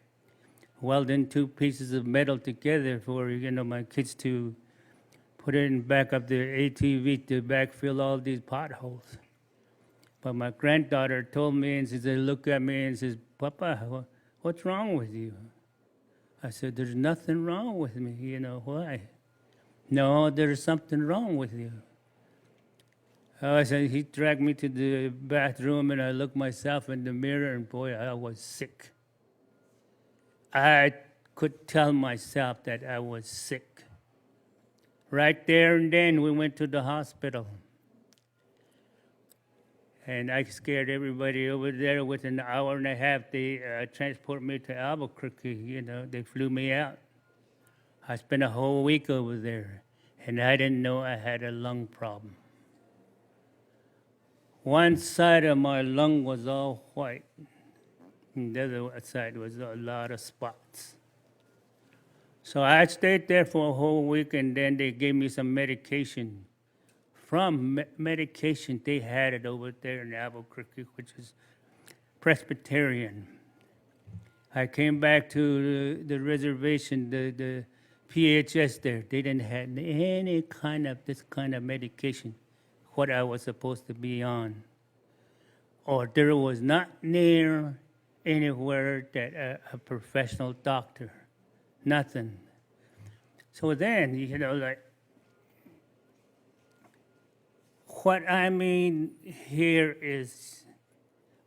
welding two pieces of metal together for, you know, my kids to put it in back of the ATV to backfill all these potholes. But my granddaughter told me, and she said, look at me and says, Papa, what's wrong with you? I said, there's nothing wrong with me. You know, why? No, there's something wrong with you. I said, he dragged me to the bathroom, and I looked myself in the mirror, and boy, I was sick. I could tell myself that I was sick. Right there and then, we went to the hospital. And I scared everybody over there. Within an hour and a half, they transported me to Albuquerque. You know, they flew me out. I spent a whole week over there, and I didn't know I had a lung problem. One side of my lung was all white, and the other side was a lot of spots. So I stayed there for a whole week, and then they gave me some medication. From medication, they had it over there in Albuquerque, which is Presbyterian. I came back to the reservation, the PHS there. They didn't have any kind of this kind of medication, what I was supposed to be on. Or there was not near anywhere that a professional doctor, nothing. So then, you know, like, what I mean here is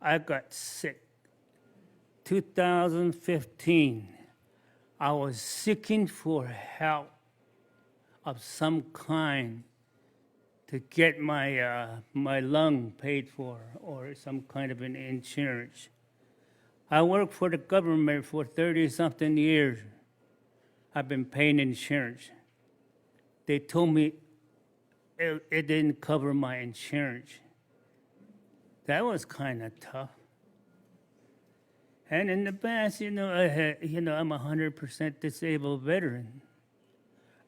I got sick. 2015, I was seeking for help of some kind to get my, my lung paid for or some kind of an insurance. I worked for the government for 30-something years. I've been paying insurance. They told me it didn't cover my insurance. That was kind of tough. And in the past, you know, I'm a 100% disabled veteran.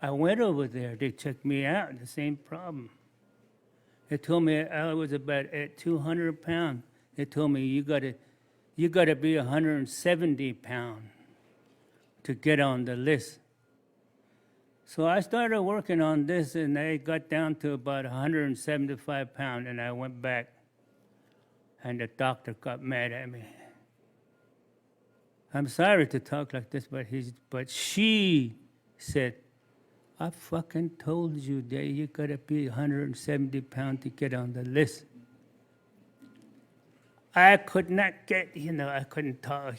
I went over there. They checked me out. The same problem. They told me I was about at 200 pounds. They told me you gotta be 170 pounds to get on the list. So I started working on this, and I got down to about 175 pounds, and I went back, and the doctor got mad at me. I'm sorry to talk like this, but she said, I fucking told you that you gotta be 170 pounds to get on the list. I could not get, I couldn't talk,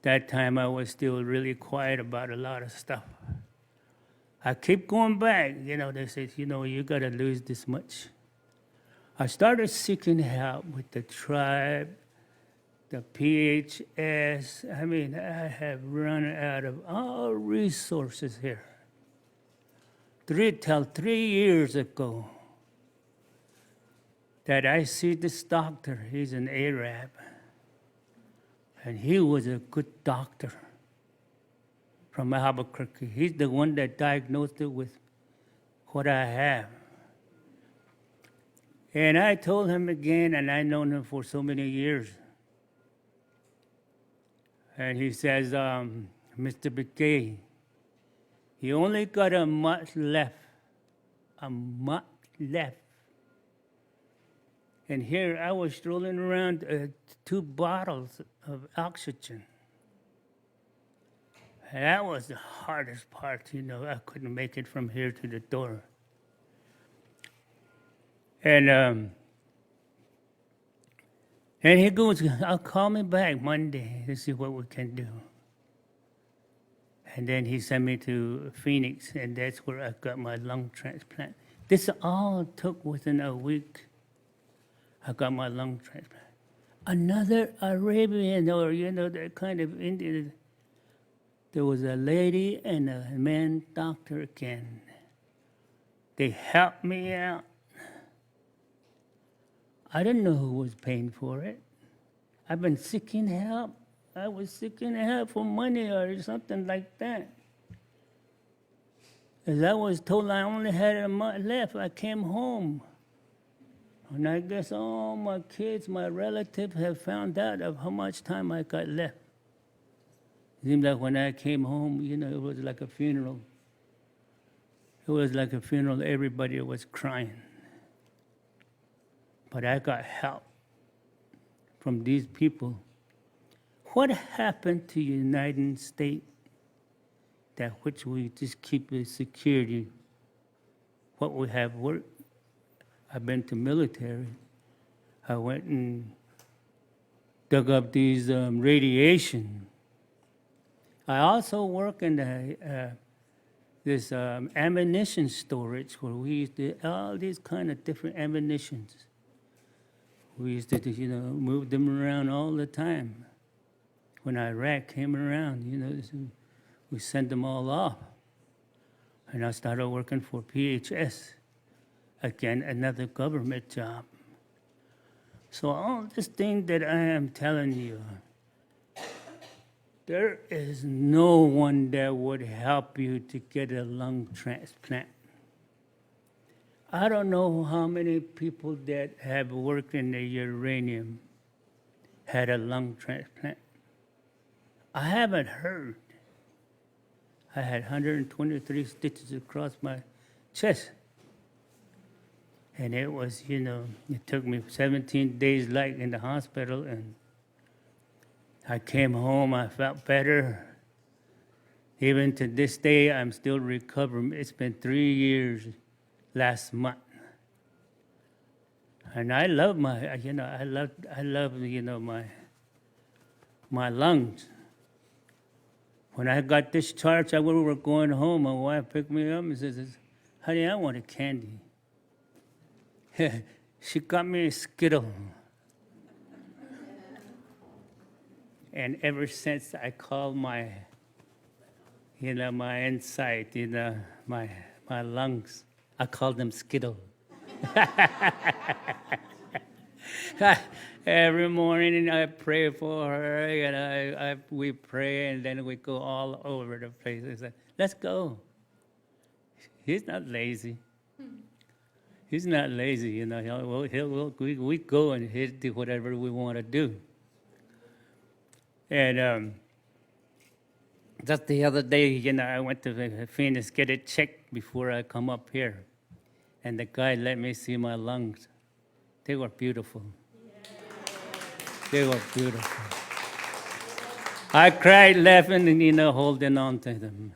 That time I was still really quiet about a lot of stuff. I keep going back, they said, you gotta lose this much. I started seeking help with the tribe, the PHS. I mean, I have run out of all resources here. Till 3 years ago, that I see this doctor, he's an Arab. And he was a good doctor from Albuquerque. He's the one that diagnosed it with what I have. And I told him again, and I've known him for so many years. And he says, Mr. McKay, you only got a month left. A month left. And here I was strolling around 2 bottles of oxygen. And that was the hardest part, I couldn't make it from here to the door. And he goes, I'll call me back Monday to see what we can do. And then he sent me to Phoenix, and that's where I got my lung transplant. This all took within a week. I got my lung transplant. Another Arabian, or that kind of Indian. There was a lady and a man doctor again. They helped me out. I didn't know who was paying for it. I've been seeking help. I was seeking help for money or something like that. As I was told I only had a month left, I came home. And I guess all my kids, my relatives have found out of how much time I got left. It seemed like when I came home, you know, it was like a funeral. It was like a funeral. Everybody was crying. But I got help from these people. What happened to United States that which we just keep the security, what we have worked? I've been to military. I went and dug up these radiation. I also work in this ammunition storage where we used to all these kind of different ammunitions. We used to, you know, move them around all the time. When Iraq came around, you know, we sent them all off. And I started working for PHS. Again, another government job. So all this thing that I am telling you, there is no one that would help you to get a lung transplant. I don't know how many people that have worked in the uranium had a lung transplant. I haven't heard. I had 123 stitches across my chest. And it was, you know, it took me 17 days like in the hospital, and I came home, I felt better. Even to this day, I'm still recovering. It's been 3 years last month. And I love my, you know, I love, you know, my lungs. When I got discharged, we were going home. My wife picked me up and says, honey, I want a candy. She got me a Skittle. And ever since I called my, you know, my inside, you know, my lungs, I call them Skittle. Every morning I pray for her, and we pray, and then we go all over the place. I said, let's go. He's not lazy. He's not lazy, you know. We go and he'll do whatever we want to do. And just the other day, you know, I went to Phoenix get it checked before I come up here. And the guy let me see my lungs. They were beautiful. They were beautiful. I cried laughing and, you know, holding on to them. I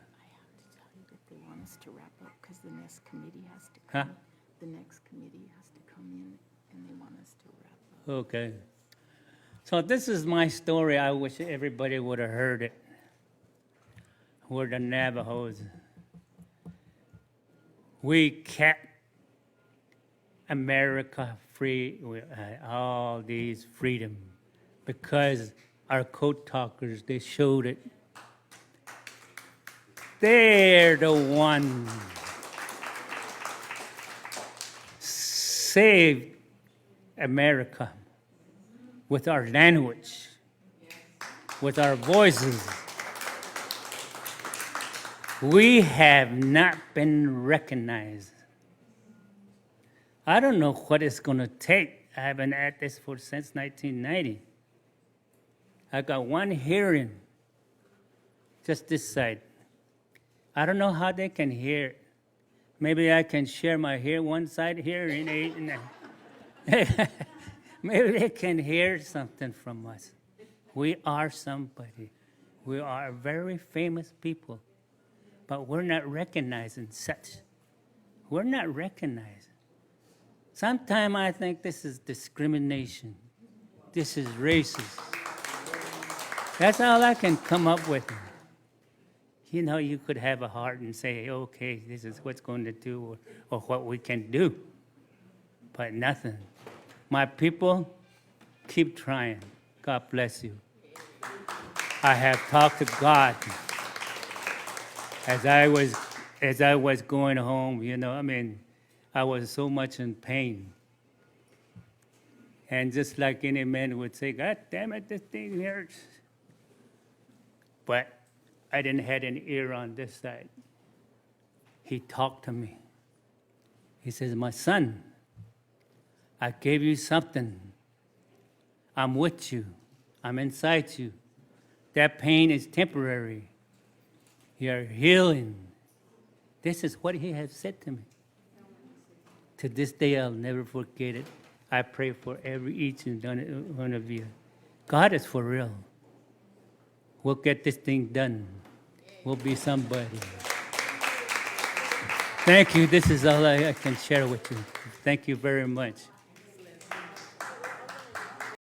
have to tell you that they want us to wrap up because the next committee has to come. Huh? The next committee has to come in, and they want us to wrap up. Okay. So this is my story. I wish everybody would have heard it. We're the Navajos. We kept America free with all these freedom because our code talkers, they showed it. They're the ones saved America with our language, with our voices. We have not been recognized. I don't know what it's going to take. I haven't had this since 1990. I got one hearing, just this side. I don't know how they can hear. Maybe I can share my one side here. Maybe they can hear something from us. We are somebody. We are very famous people, but we're not recognizing such. We're not recognized. Sometimes I think this is discrimination. This is racist. That's all I can come up with. You know, you could have a heart and say, okay, this is what's going to do or what we can do, but nothing. My people, keep trying. God bless you. I have talked to God as I was going home, you know, I mean, I was so much in pain. And just like any man would say, God damn it, this thing hurts. But I didn't have an ear on this side. He talked to me. He says, my son, I gave you something. I'm with you. I'm inside you. That pain is temporary. You're healing. This is what he has said to me. To this day, I'll never forget it. I pray for each and one of you. God is for real. We'll get this thing done. We'll be somebody. Thank you. This is all I can share with you. Thank you very much.